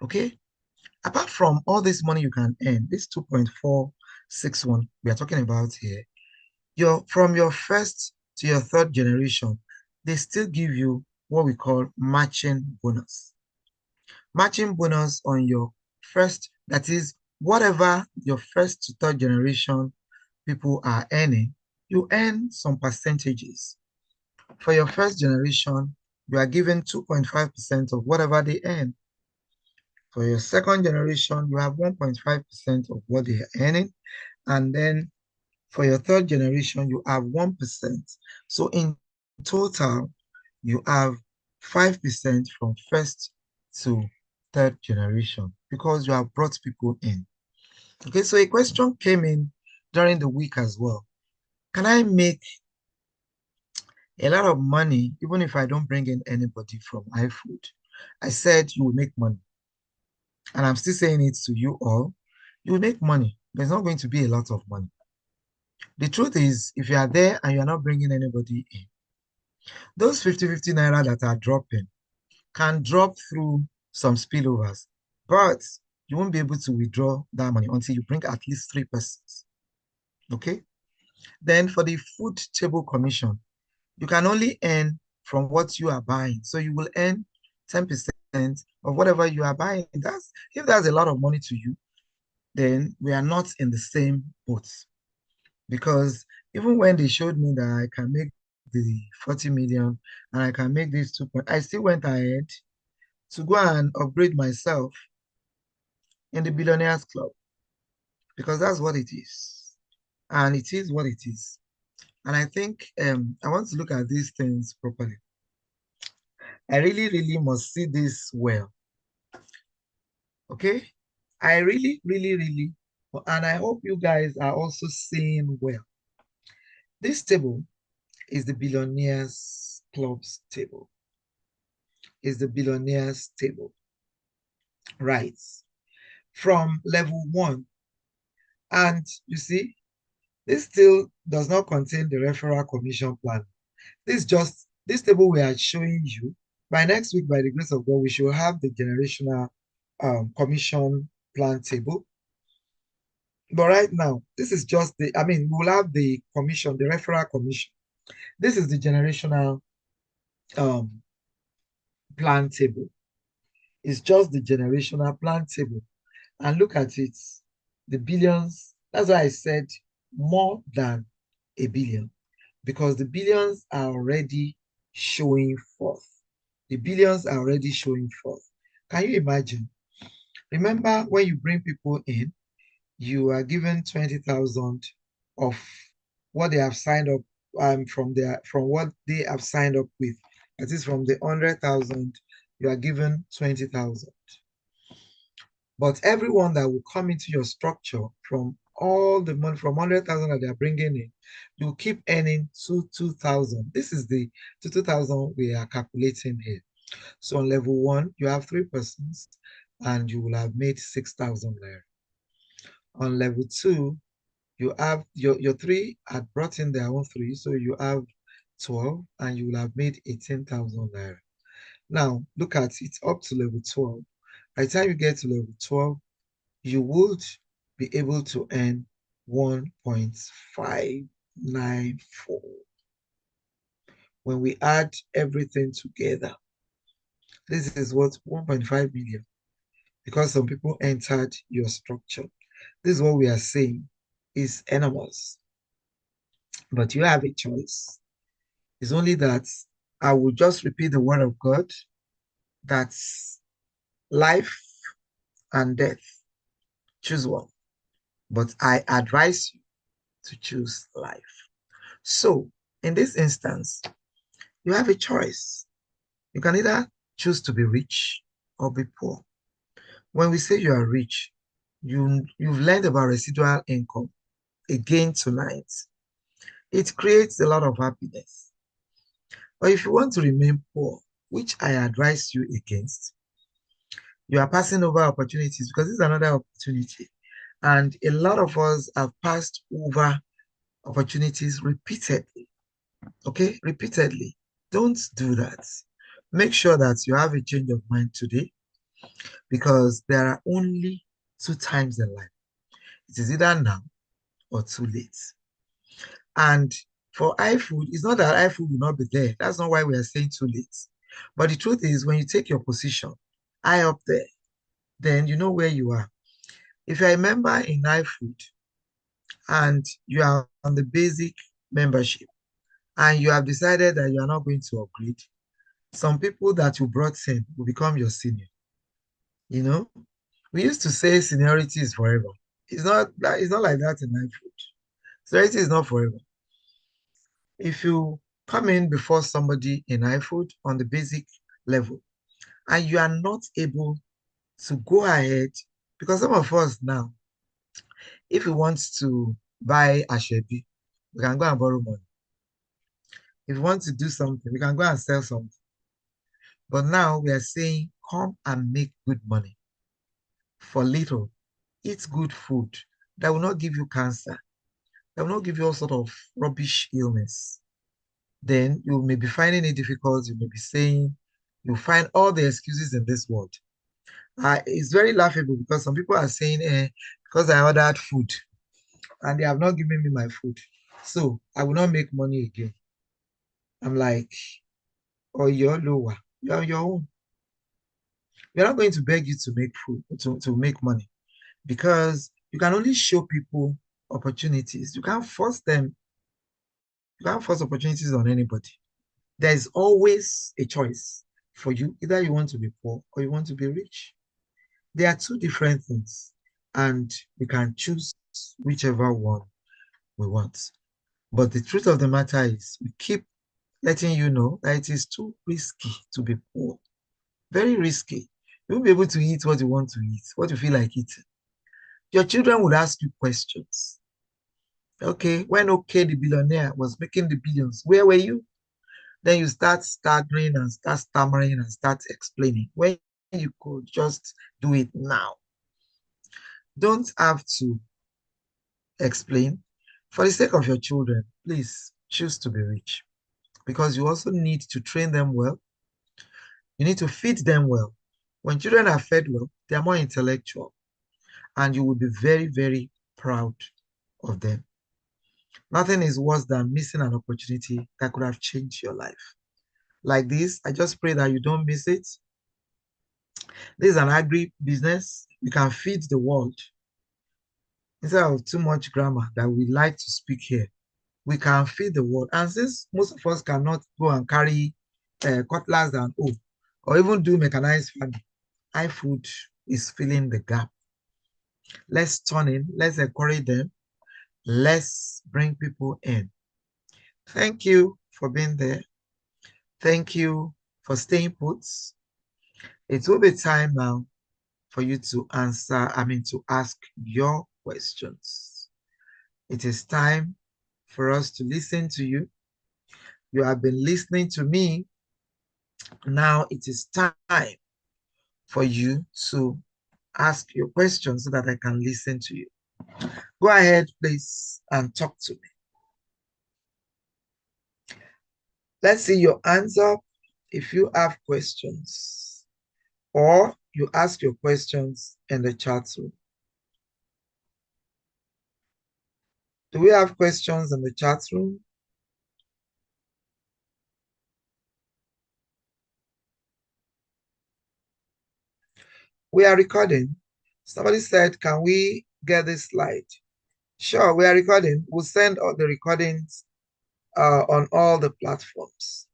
Okay? Apart from all this money you can earn, this 2.461 we are talking about here, from your first to your third generation, they still give you what we call matching bonus. Matching bonus on your first, that is, whatever your first to third generation people are earning, you earn some percentages. For your first generation, you are given 2.5% of whatever they earn. For your second generation, you have 1.5% of what they are earning. And then for your third generation, you have 1%. So in total, you have 5% from first to third generation because you have brought people in. Okay, so a question came in during the week as well. Can I make a lot of money even if I don't bring in anybody from iFood? I said you will make money. And I'm still saying it to you all. You will make money. There's not going to be a lot of money. The truth is, if you are there and you're not bringing anybody in, those 50 naira that are dropping can drop through some spillovers, but you won't be able to withdraw that money until you bring at least 3 persons. Okay? Then for the food table commission, you can only earn from what you are buying. So you will earn 10% of whatever you are buying. If that's a lot of money to you, then we are not in the same boat. Because even when they showed me that I can make the 40 million and I can make this 2 point, I still went ahead to go and upgrade myself in the Billionaires Club because that's what it is. And it is what it is. And I think I want to look at these things properly. I really, really must see this well. Okay? I really, really, really, and I hope you guys are also seeing well. This table is the billionaires clubs table. Is the billionaires table. Right. From level 1. And you see, this still does not contain the referral commission plan. This table we are showing you. By next week, by the grace of God, we should have the generational commission plan table. But right now, this is just we'll have the commission, the referral commission. This is the generational um, plan table. It's just the generational plan table. And look at it, the billions. That's why I said more than a billion, because the billions are already showing forth. The billions are already showing forth. Can you imagine? Remember when you bring people in, you are given 20,000 of what they have signed up from what they have signed up with. That is from the 100,000, you are given 20,000. But everyone that will come into your structure from all the money from 100,000 that they are bringing in, you keep earning 2,000. This is the 2,000 we are calculating here. So on level 1, you have 3 persons and you will have made 6,000 naira. On level 2, you have your 3 had brought in their own 3, so you have 12 and you will have made 18,000 naira. Now look at it up to level 12. By the time you get to level 12, you would be able to earn 1.594. When we add everything together, this is what 1.5 million, because some people entered your structure. This is what we are saying is enormous. But you have a choice. It's only that I will just repeat the word of God. That's life and death. Choose one. But I advise you to choose life. So in this instance, you have a choice. You can either choose to be rich or be poor. When we say you are rich, you've learned about residual income again tonight. It creates a lot of happiness. But if you want to remain poor, which I advise you against, you are passing over opportunities, because this is another opportunity. And a lot of us have passed over opportunities repeatedly. Okay, repeatedly. Don't do that. Make sure that you have a change of mind today, because there are only 2 times in life. It is either now or too late. And for iFood, it's not that iFood will not be there. That's not why we are saying too late. But the truth is, when you take your position high up there, then you know where you are. If you're a member in iFood and you are on the basic membership and you have decided that you are not going to upgrade, some people that you brought in will become your senior. You know, we used to say seniority is forever. It's not like that in iFood. Seniority is not forever. If you come in before somebody in iFood on the basic level and you are not able to go ahead, because some of us now, if we want to buy a shebi, we can go and borrow money. If we want to do something, we can go and sell something. But now we are saying, come and make good money for little. Eat good food that will not give you cancer, that will not give you all sort of rubbish illness. Then you may be finding it difficult. You may be saying, you find all the excuses in this world. It's very laughable, because some people are saying, because I ordered food and they have not given me my food, so I will not make money again. I'm like, oh, you're lower. You're on your own. We're not going to beg you to make food, to make money, because you can only show people opportunities. You can't force them. You can't force opportunities on anybody. There is always a choice for you. Either you want to be poor or you want to be rich. They are 2 different things, and we can choose whichever one we want. But the truth of the matter is, we keep letting you know that it is too risky to be poor. Very risky. You won't be able to eat what you want to eat, what you feel like eating. Your children would ask you questions. Okay, when OK the billionaire was making the billions, where were you? Then you start staggering and start stammering and start explaining when you could just do it now. Don't have to explain. For the sake of your children, please choose to be rich because you also need to train them well. You need to feed them well. When children are fed well, they are more intellectual and you will be very, very proud of them. Nothing is worse than missing an opportunity that could have changed your life. Like this, I just pray that you don't miss it. This is an agri business. You can feed the world. Instead of too much grammar that we like to speak here, we can feed the world. And since most of us cannot go and carry cutlass and hoe, or even do mechanized farming, iFood is filling the gap. Let's turn in, let's encourage them, let's bring people in. Thank you for being there. Thank you for staying put. It will be time now for you to to ask your questions. It is time for us to listen to you. You have been listening to me. Now it is time for you to ask your questions so that I can listen to you. Go ahead, please, and talk to me. Let's see your answer if you have questions, or you ask your questions in the chat room. Do we have questions in the chat room? We are recording. Somebody said, can we get this slide? Sure, we are recording. We'll send all the recordings on all the platforms.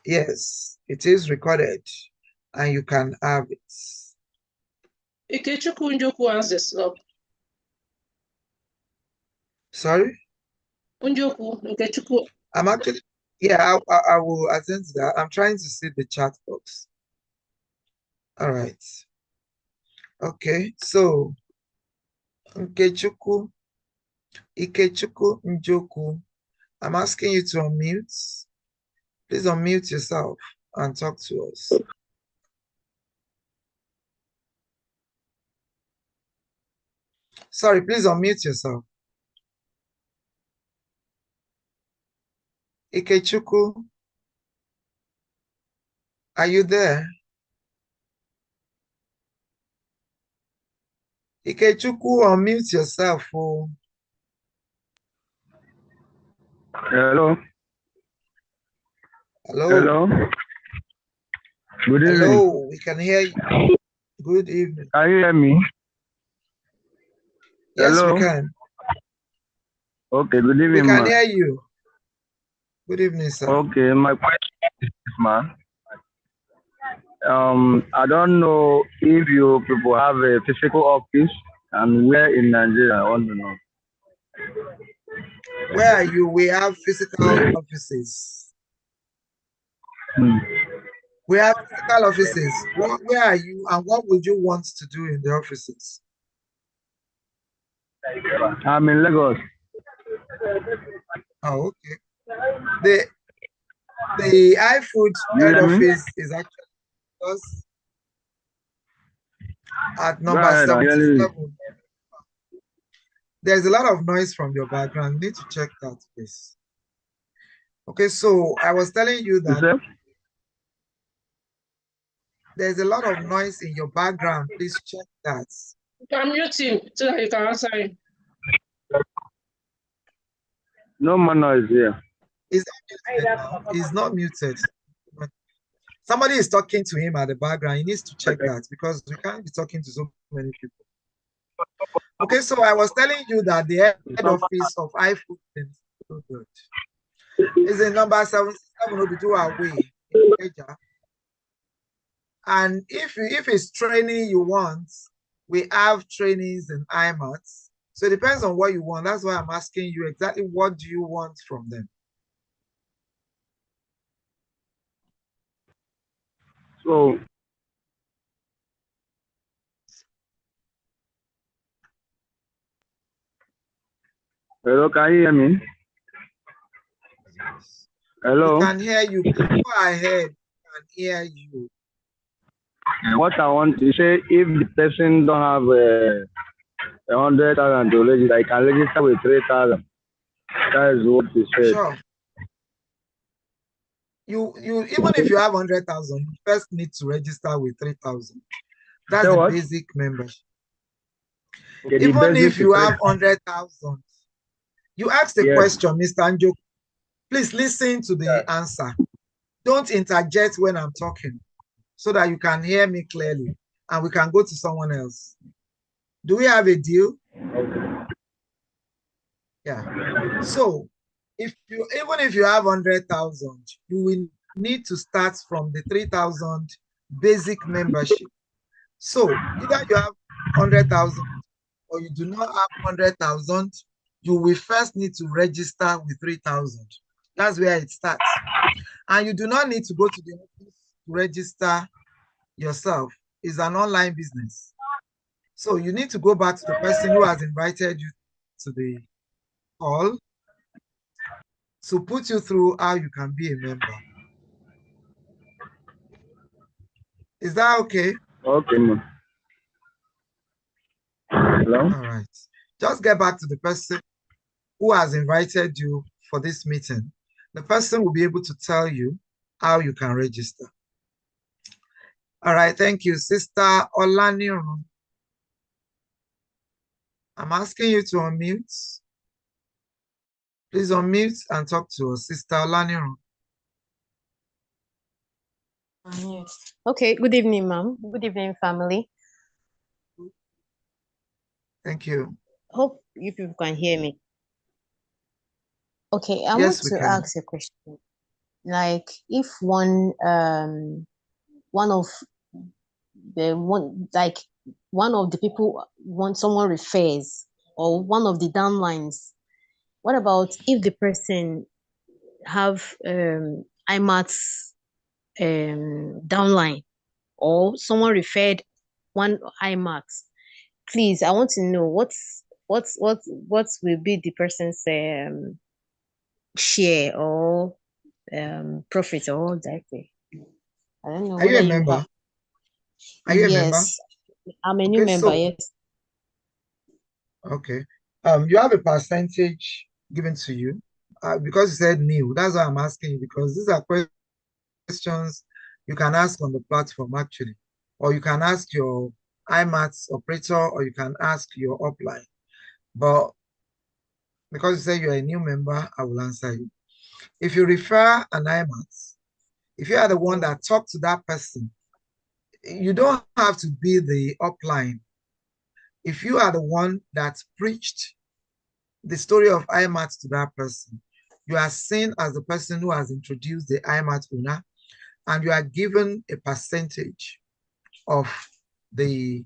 Yes, it is recorded and you can have it. Ikechukwu Njoku has the slot. Sorry? Njoku, Ikechukwu. I'm actually, yeah, I will attend to that. I'm trying to see the chat box. All right. Okay, so Ikechukwu Njoku, I'm asking you to unmute. Please unmute yourself and talk to us. Sorry, please unmute yourself. Ikechukwu, are you there? Ikechukwu, unmute yourself. Oh. Hello. Hello. Hello. Good evening. Hello, we can hear you. Good evening. Can you hear me? Yes, Hello? we can. Okay, good evening, We can man. hear you. Good evening, sir. Okay, my question is, man. I don't know if you people have a physical office and where in Nigeria. I want to know. Where are you? We have physical offices. We have physical offices. Where are you and what would you want to do in the offices? I'm in Lagos. Oh, okay. The iFood head office is actually just at number 77. There's a lot of noise from your background. You need to check that, please. Okay, so I was telling you that there's a lot of noise in your background. Please check that. You can mute him so that you can answer him. No more noise here. He's not muted now. He's not muted. Somebody is talking to him at the background. He needs to check that because we can't be talking to so many people. Okay, so I was telling you that the head office of iFood is in number 77 Obiduwa Way in Ikeja. And if it's training you want, we have trainings in IMATs. So it depends on what you want. That's why I'm asking you exactly what do you want from them. So, hello, can you hear me? We Hello. can hear you. Go ahead. We can hear you. What I want to say, if the person don't have 100,000 to register, I can register with 3,000. That is what he said. Sure. You even if you have 100,000, you first need to register with 3,000. That's Say the what? basic membership. Okay, the Even basic if you is have 100,000, you asked the yes. question, Mr. Anjo. Please listen to the answer. Don't interject when I'm talking so that you can hear me clearly and we can go to someone else. Do we have a deal? Okay. Yeah. So even if you have 100,000, you will need to start from the 3,000 basic membership. So either you have 100,000 or you do not have 100,000, you will first need to register with 3,000. That's where it starts. And you do not need to go to the office to register yourself. It's an online business. So you need to go back to the person who has invited you to the call to put you through how you can be a member. Is that okay? Okay, man. Hello? All right. Just get back to the person who has invited you for this meeting. The person will be able to tell you how you can register. All right. Thank you, Sister Olaniran. I'm asking you to unmute. Please unmute and talk to us, Sister Olaniran. Okay, good evening, ma'am. Good evening, family. Thank you. Hope you people can hear me. Okay, I want Yes, we to can. ask a question. Like, if one of the people someone refers, or one of the downlines, what about if the person have IMAT's downline, or someone referred one IMAT? Please, I want to know what will be the person's share or profit or that way. I don't know Are you whether a you member? have. Are you a member? Yes, I'm a new Okay, member. so Yes. okay. You have a percentage given to you because you said new. That's why I'm asking you, because these are questions you can ask on the platform actually, or you can ask your IMATS operator, or you can ask your upline. But because you say you're a new member, I will answer you. If you refer an IMATS, if you are the one that talked to that person, you don't have to be the upline. If you are the one that preached the story of IMAT to that person, you are seen as the person who has introduced the IMAT owner, and you are given a percentage of the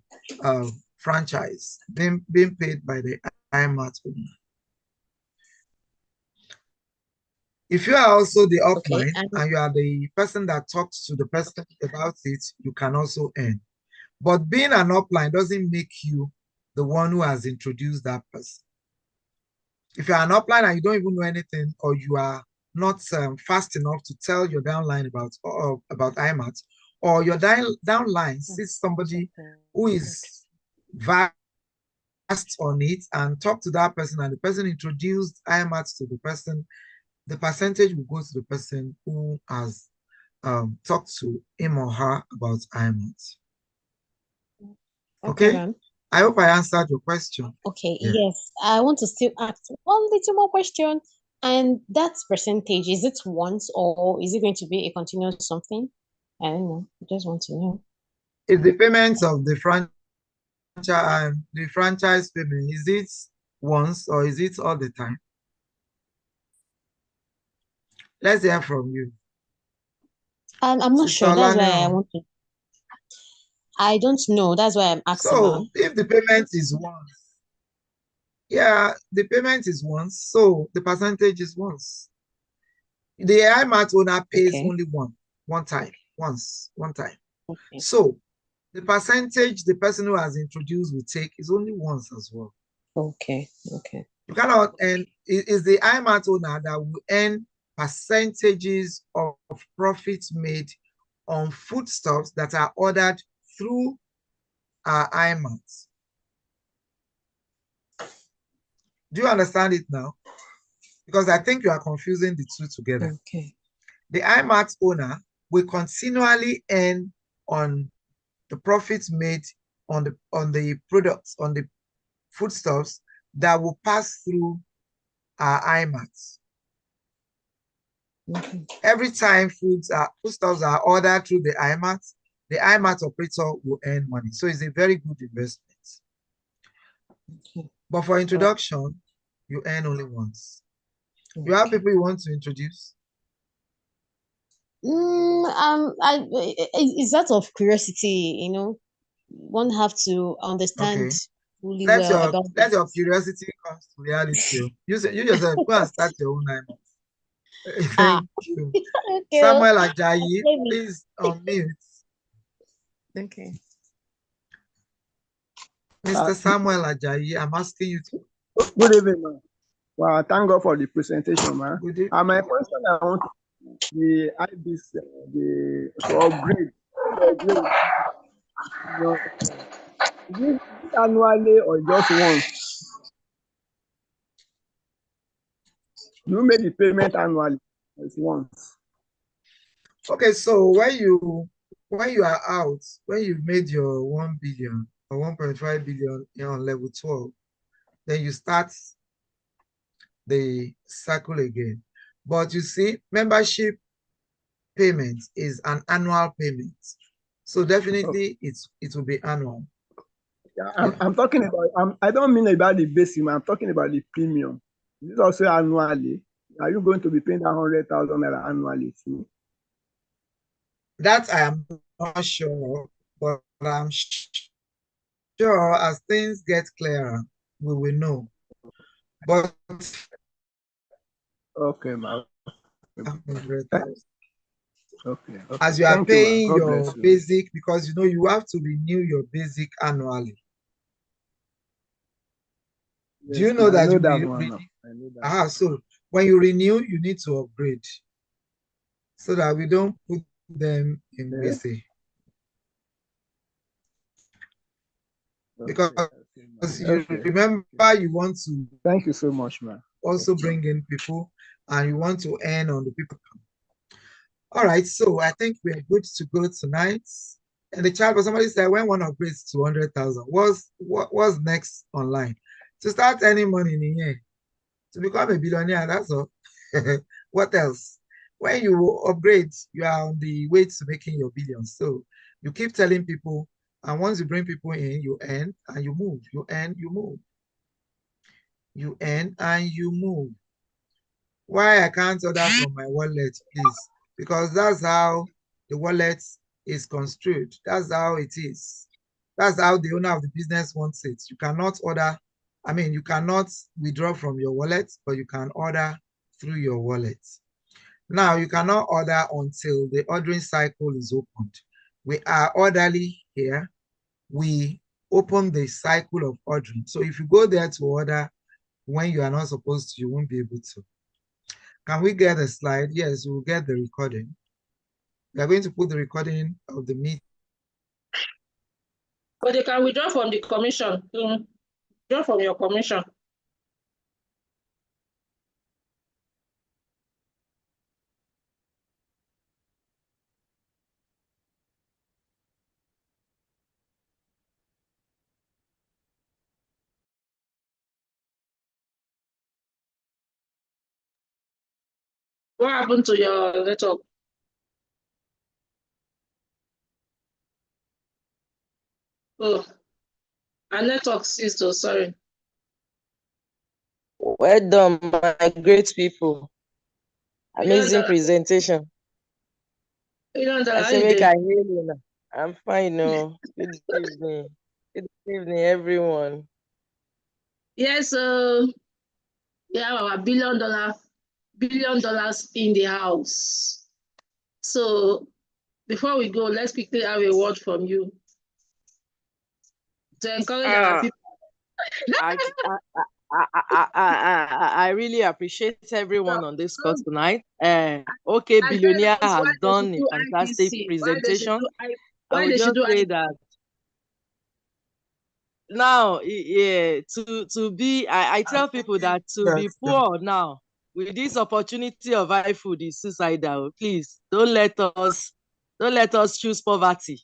franchise being paid by the IMAT owner. If you are also the upline, Okay. and you are the person that talks to the person about it, you can also earn. But being an upline doesn't make you the one who has introduced that person. If you're an upline and you don't even know anything, or you are not fast enough to tell your downline about IMAT, or your downline sees somebody who is vast on it and talk to that person, and the person introduced IMAT to the person, the percentage will go to the person who has talked to him or her about IMAT. Okay, Okay? ma'am. I hope I answered your question. Okay, Yeah. yes. I want to still ask one little more question. And that percentage, is it once, or is it going to be a continuous something? I don't know. I just want to know. It's the payment of the franchise payment. Is it once or is it all the time? Let's hear from you. And I'm not Sister sure. That's why I Olaniran. want to. I don't know. That's why I'm asking, So ma'am. if the payment is once, yeah, the payment is once, so the percentage is once. The IMAT owner pays Okay. only one time, one time. Okay. So the percentage the person who has introduced will take is only once as well. Okay. Okay. You cannot earn, it is the IMAT owner that will earn percentages of profits made on foodstuffs that are ordered through our IMAT. Do you understand it now? Because I think you are confusing the two together. Okay. The IMAT owner will continually earn on the profits made on the products, on the foodstuffs that will pass through our IMAT. Okay. Every time foodstuffs are ordered through the IMAT operator will earn money. So it's a very good investment. Okay. But for introduction, you earn only once. You have people you want to introduce? It's that of curiosity, you know. One have to understand Okay. fully Let well your about let this. your curiosity come to reality. You yourself go and start your own IMAT. Ah, Thank you. okay. Samuel Ajayi, Let me. please unmute. Okay. Mr. Samuel Ajayi, I'm asking you to. Good evening, man. Well, thank God for the presentation, man. Good evening. My question, I want the IBs, the to upgrade. You know, is it annually or just once? You make the payment annually, or it's once? Okay, so when you are out, when you've made your 1 billion or 1.5 billion on level 12, then you start the cycle again. But you see, membership payment is an annual payment. So definitely it will be annual. Yeah, I'm talking about, I don't mean about the basic, I'm talking about the premium. Is it also annually? Are you going to be paying that 100,000 naira annually too? That I am not sure, but I'm sure as things get clearer, we will know. But Okay, man. 100,000. Okay. As you are Thank you, man. paying God your bless you. basic, because you have to renew your basic annually. Do you Yes, know I that know you that will one. renew? I know that. So when you renew, you need to upgrade so that we don't put them in Yeah. WC. Because you remember you want to Thank you so much, man. also bring in people and you want to earn on the people. All right, so I think we're good to go tonight. And the chat, but somebody said when one upgrades to 100,000, what's next online? To start earning money in here, to become a billionaire, that's all. What else? When you upgrade, you are on the way to making your billions. So you keep telling people, and once you bring people in, you earn and you move. You earn, you move. You earn and you move. Why I can't order from my wallet, please? Because that's how the wallet is construed. That's how it is. That's how the owner of the business wants it. You cannot order, you cannot withdraw from your wallet, but you can order through your wallet. Now, you cannot order until the ordering cycle is opened. We are orderly here. We open the cycle of ordering. So if you go there to order when you are not supposed to, you won't be able to. Can we get a slide? Yes, we'll get the recording. We are going to put the recording of the meeting. But they can withdraw from the commission. Withdraw from your commission. What happened to your network? Oh, our network ceased, oh, sorry. Well done, my great people. Amazing presentation. I say, make I hear you now. I'm fine, no. Good evening. Good evening, everyone. Yes, we have our $1 billion in the house. So before we go, let's quickly have a word from you to encourage our people. I really appreciate everyone on this call tonight. Okay, Billionaire has done a fantastic presentation. I would just say that now, yeah, I tell people that to be poor now with this opportunity of iFood is suicidal. Please don't let us choose poverty.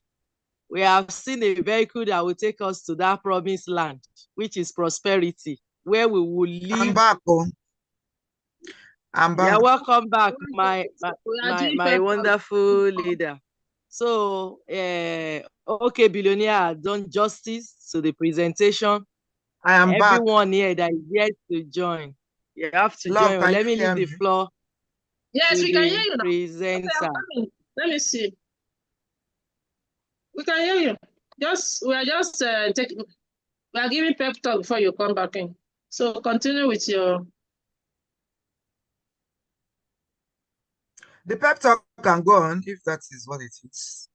We have seen a vehicle that will take us to that promised land, which is prosperity, where we will live. I'm back, oh. I'm back. Yeah, welcome back, my wonderful leader. So, okay, Billionaire has done justice to the presentation. I am back. Everyone here that is yet to join, you have to join. Let me leave the floor. Yes, we can hear you now. Presenter. Let me see. We can hear you. We are giving pep talk before you come back in. So continue with your. The pep talk can go on if that is what it is.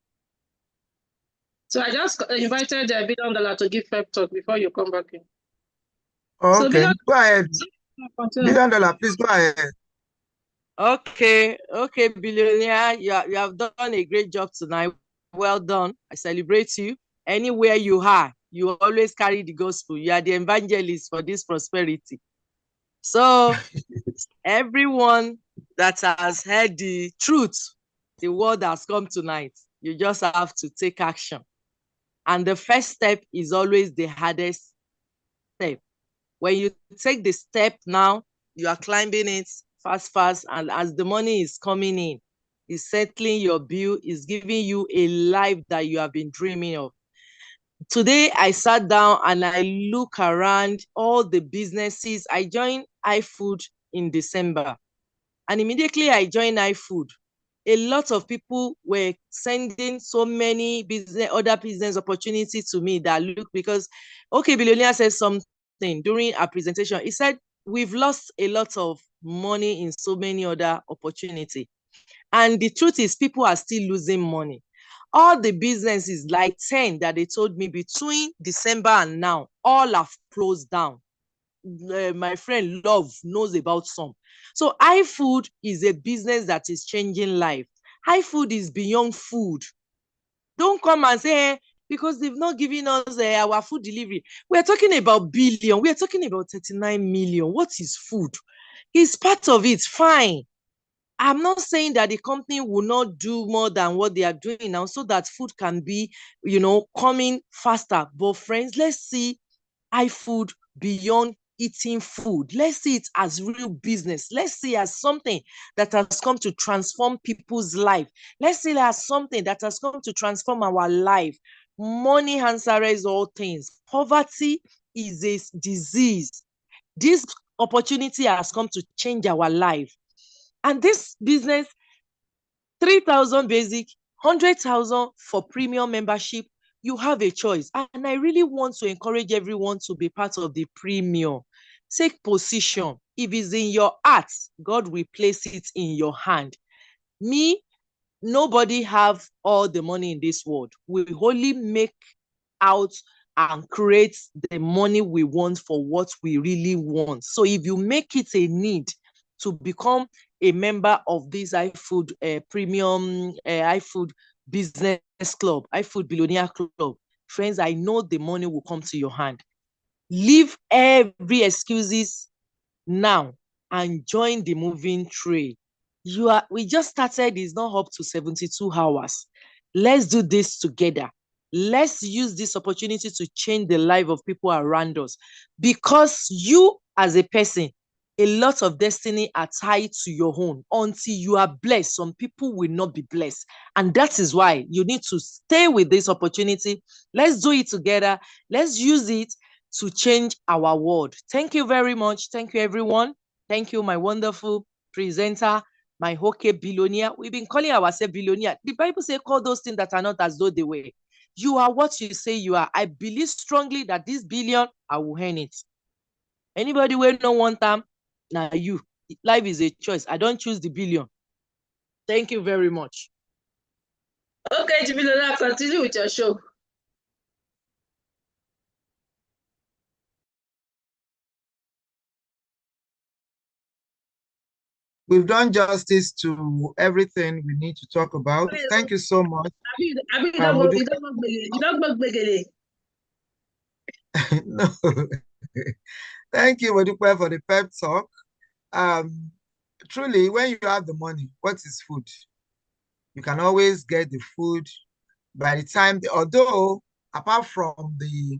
So I just invited $1 billion to give pep talk before you come back in. Oh, okay, so go ahead. $1 billion, please go ahead. Okay, Billionaire, you have done a great job tonight. Well done. I celebrate you. Anywhere you are, you always carry the gospel. You are the evangelist for this prosperity. So everyone that has heard the truth, the word has come tonight. You just have to take action. And the first step is always the hardest step. When you take the step now, you are climbing it fast, and as the money is coming in, it's settling your bill, is giving you a life that you have been dreaming of. Today, I sat down and I look around all the businesses. I joined iFood in December, and immediately I joined iFood. A lot of people were sending so many other business opportunities to me that look, because, okay, Billionaire said something during our presentation. He said, we've lost a lot of money in so many other opportunities. And the truth is, people are still losing money. All the businesses, like 10 that they told me between December and now, all have closed down. My friend Love knows about some. So iFood is a business that is changing life. iFood is beyond food. Don't come and say, hey, because they've not given us our food delivery. We're talking about billion. We're talking about 39 million. What is food? It's part of it. Fine. I'm not saying that the company will not do more than what they are doing now so that food can be, coming faster. But friends, let's see iFood beyond eating food. Let's see it as real business. Let's see it as something that has come to transform people's life. Let's see it as something that has come to transform our life. Money answers all things. Poverty is a disease. This opportunity has come to change our life. And this business, 3,000 basic, 100,000 for premium membership, you have a choice. And I really want to encourage everyone to be part of the premium. Take position. If it's in your heart, God will place it in your hand. Me, nobody have all the money in this world. We only make out and create the money we want for what we really want. So if you make it a need to become a member of this iFood premium iFood business club, iFood Billionaire Club, friends, I know the money will come to your hand. Leave every excuses now and join the moving train. We just started, it's not up to 72 hours. Let's do this together. Let's use this opportunity to change the life of people around us, because you as a person, a lot of destiny are tied to your own. Until you are blessed, some people will not be blessed. And that is why you need to stay with this opportunity. Let's do it together. Let's use it to change our world. Thank you very much. Thank you, everyone. Thank you, my wonderful presenter, my okay billionaire. We've been calling ourselves billionaire. The Bible says, call those things that are not as though they were. You are what you say you are. I believe strongly that this billion, I will earn it. Anybody will know one time, now you. Life is a choice. I don't choose the billion. Thank you very much. Okay, Jimilola, continue with your show. We've done justice to everything we need to talk about. Thank you so much. You don't go begele. No. Thank you, Modupe, for the pep talk. Truly, when you have the money, what is food? You can always get the food by the time, although apart from the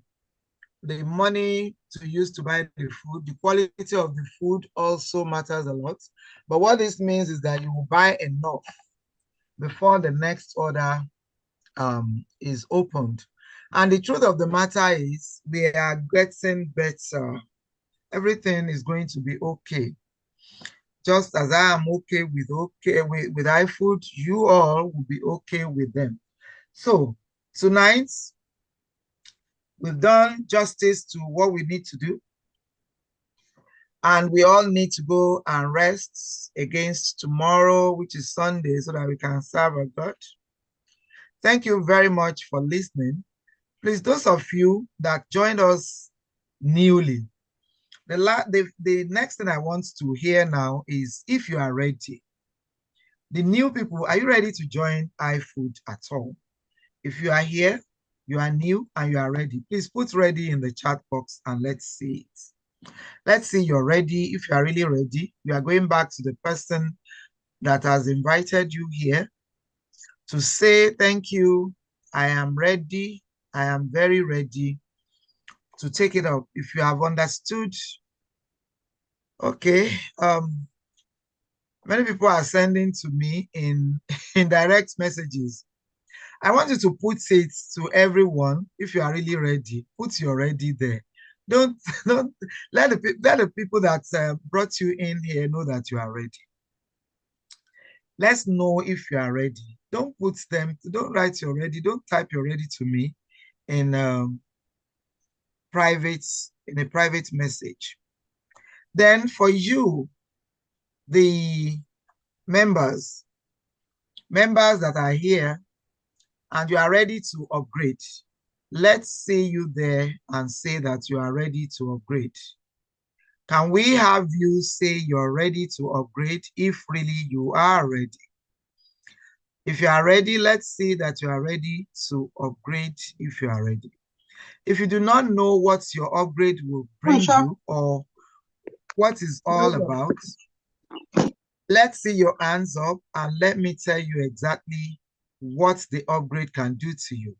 money to use to buy the food, the quality of the food also matters a lot. But what this means is that you will buy enough before the next order is opened. And the truth of the matter is we are getting better. Everything is going to be okay. Just as I am okay with iFood, you all will be okay with them. So tonight, we've done justice to what we need to do. And we all need to go and rest against tomorrow, which is Sunday, so that we can serve our God. Thank you very much for listening. Please, those of you that joined us newly, the next thing I want to hear now is if you are ready. The new people, are you ready to join iFood at all? If you are here, you are new and you are ready, please put ready in the chat box and let's see it. Let's see you're ready. If you are really ready, you are going back to the person that has invited you here to say, thank you, I am ready, I am very ready to take it up. If you have understood, okay. Many people are sending to me in direct messages. I want you to put it to everyone. If you are really ready, put your ready there. Don't let the people that brought you in here know that you are ready. Let's know if you are ready. Don't write your ready. Don't type your ready to me in a private message. Then for you, the members that are here and you are ready to upgrade, let's see you there and say that you are ready to upgrade. Can we have you say you're ready to upgrade if really you are ready? If you are ready, let's see that you are ready to upgrade if you are ready. If you do not know what your upgrade will bring you or what it's all about, let's see your hands up and let me tell you exactly what the upgrade can do to you.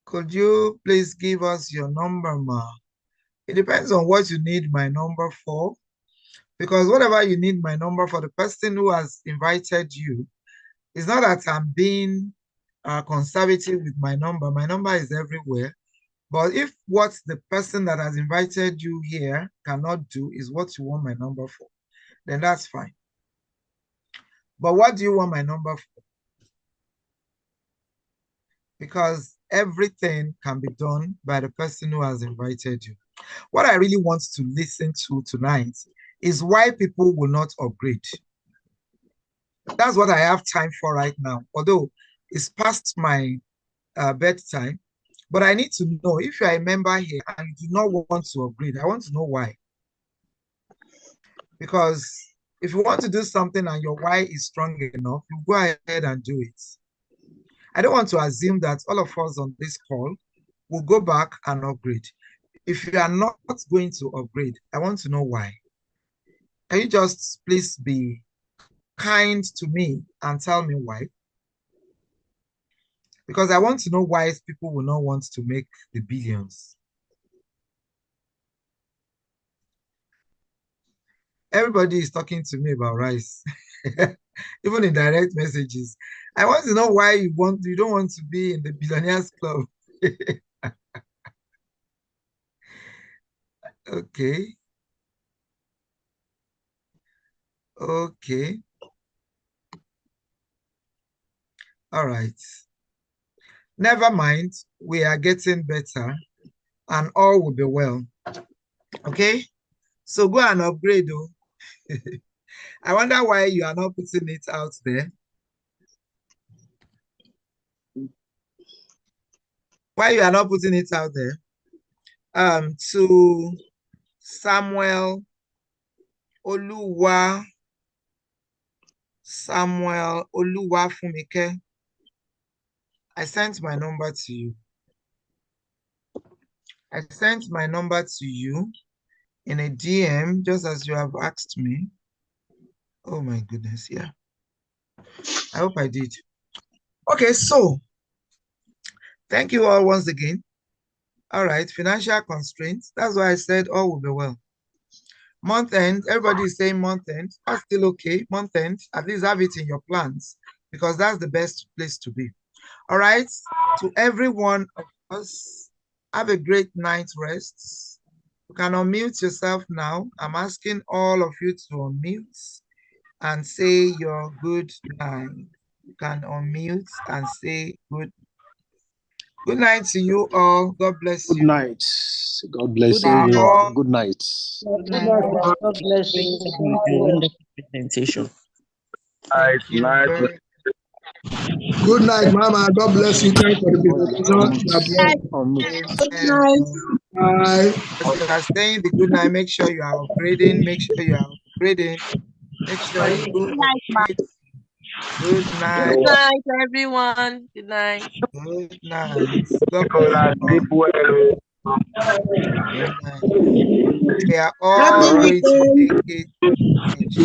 Could you please give us your number, ma? It depends on what you need my number for. Because whatever you need my number for, the person who has invited you, it's not that I'm being conservative with my number. My number is everywhere. But if what the person that has invited you here cannot do is what you want my number for, then that's fine. But what do you want my number for? Because everything can be done by the person who has invited you. What I really want to listen to tonight is why people will not upgrade. That's what I have time for right now. Although it's past my bedtime, but I need to know if you are a member here and you do not want to upgrade, I want to know why. Because if you want to do something and your why is strong enough, you go ahead and do it. I don't want to assume that all of us on this call will go back and upgrade. If you are not going to upgrade, I want to know why. Can you just please be kind to me and tell me why? Because I want to know why people will not want to make the billions. Everybody is talking to me about rice, even in direct messages. I want to know why you don't want to be in the billionaires club. Okay. Okay. All right. Never mind. We are getting better and all will be well. Okay. So go and upgrade though. I wonder why you are not putting it out there. Why you are not putting it out there? To Samuel Oluwafumike. I sent my number to you. I sent my number to you in a DM, just as you have asked me. Oh my goodness, yeah. I hope I did. Okay, so thank you all once again. All right, financial constraints. That's why I said all will be well. Month end, everybody is saying month end. That's still okay. Month end, at least have it in your plans because that's the best place to be. All right, to every one of us, have a great night's rest. You can unmute yourself now. I'm asking all of you to unmute and say your good night. You can unmute and say good night to you all. God bless you. Good night. God bless you, everyone. Good night. Good night. God bless you. Wonderful presentation. Thank you very Good night, Mama. God bless you. Thanks for the presentation. much. Good night. Bye. As you are saying the good night, make sure you are upgrading. Make sure you are upgrading. Make sure you upgrade. Good night. Good night, everyone. Good night. Good night. God bless you all. Good night. We are all Happy going to weekend. make it.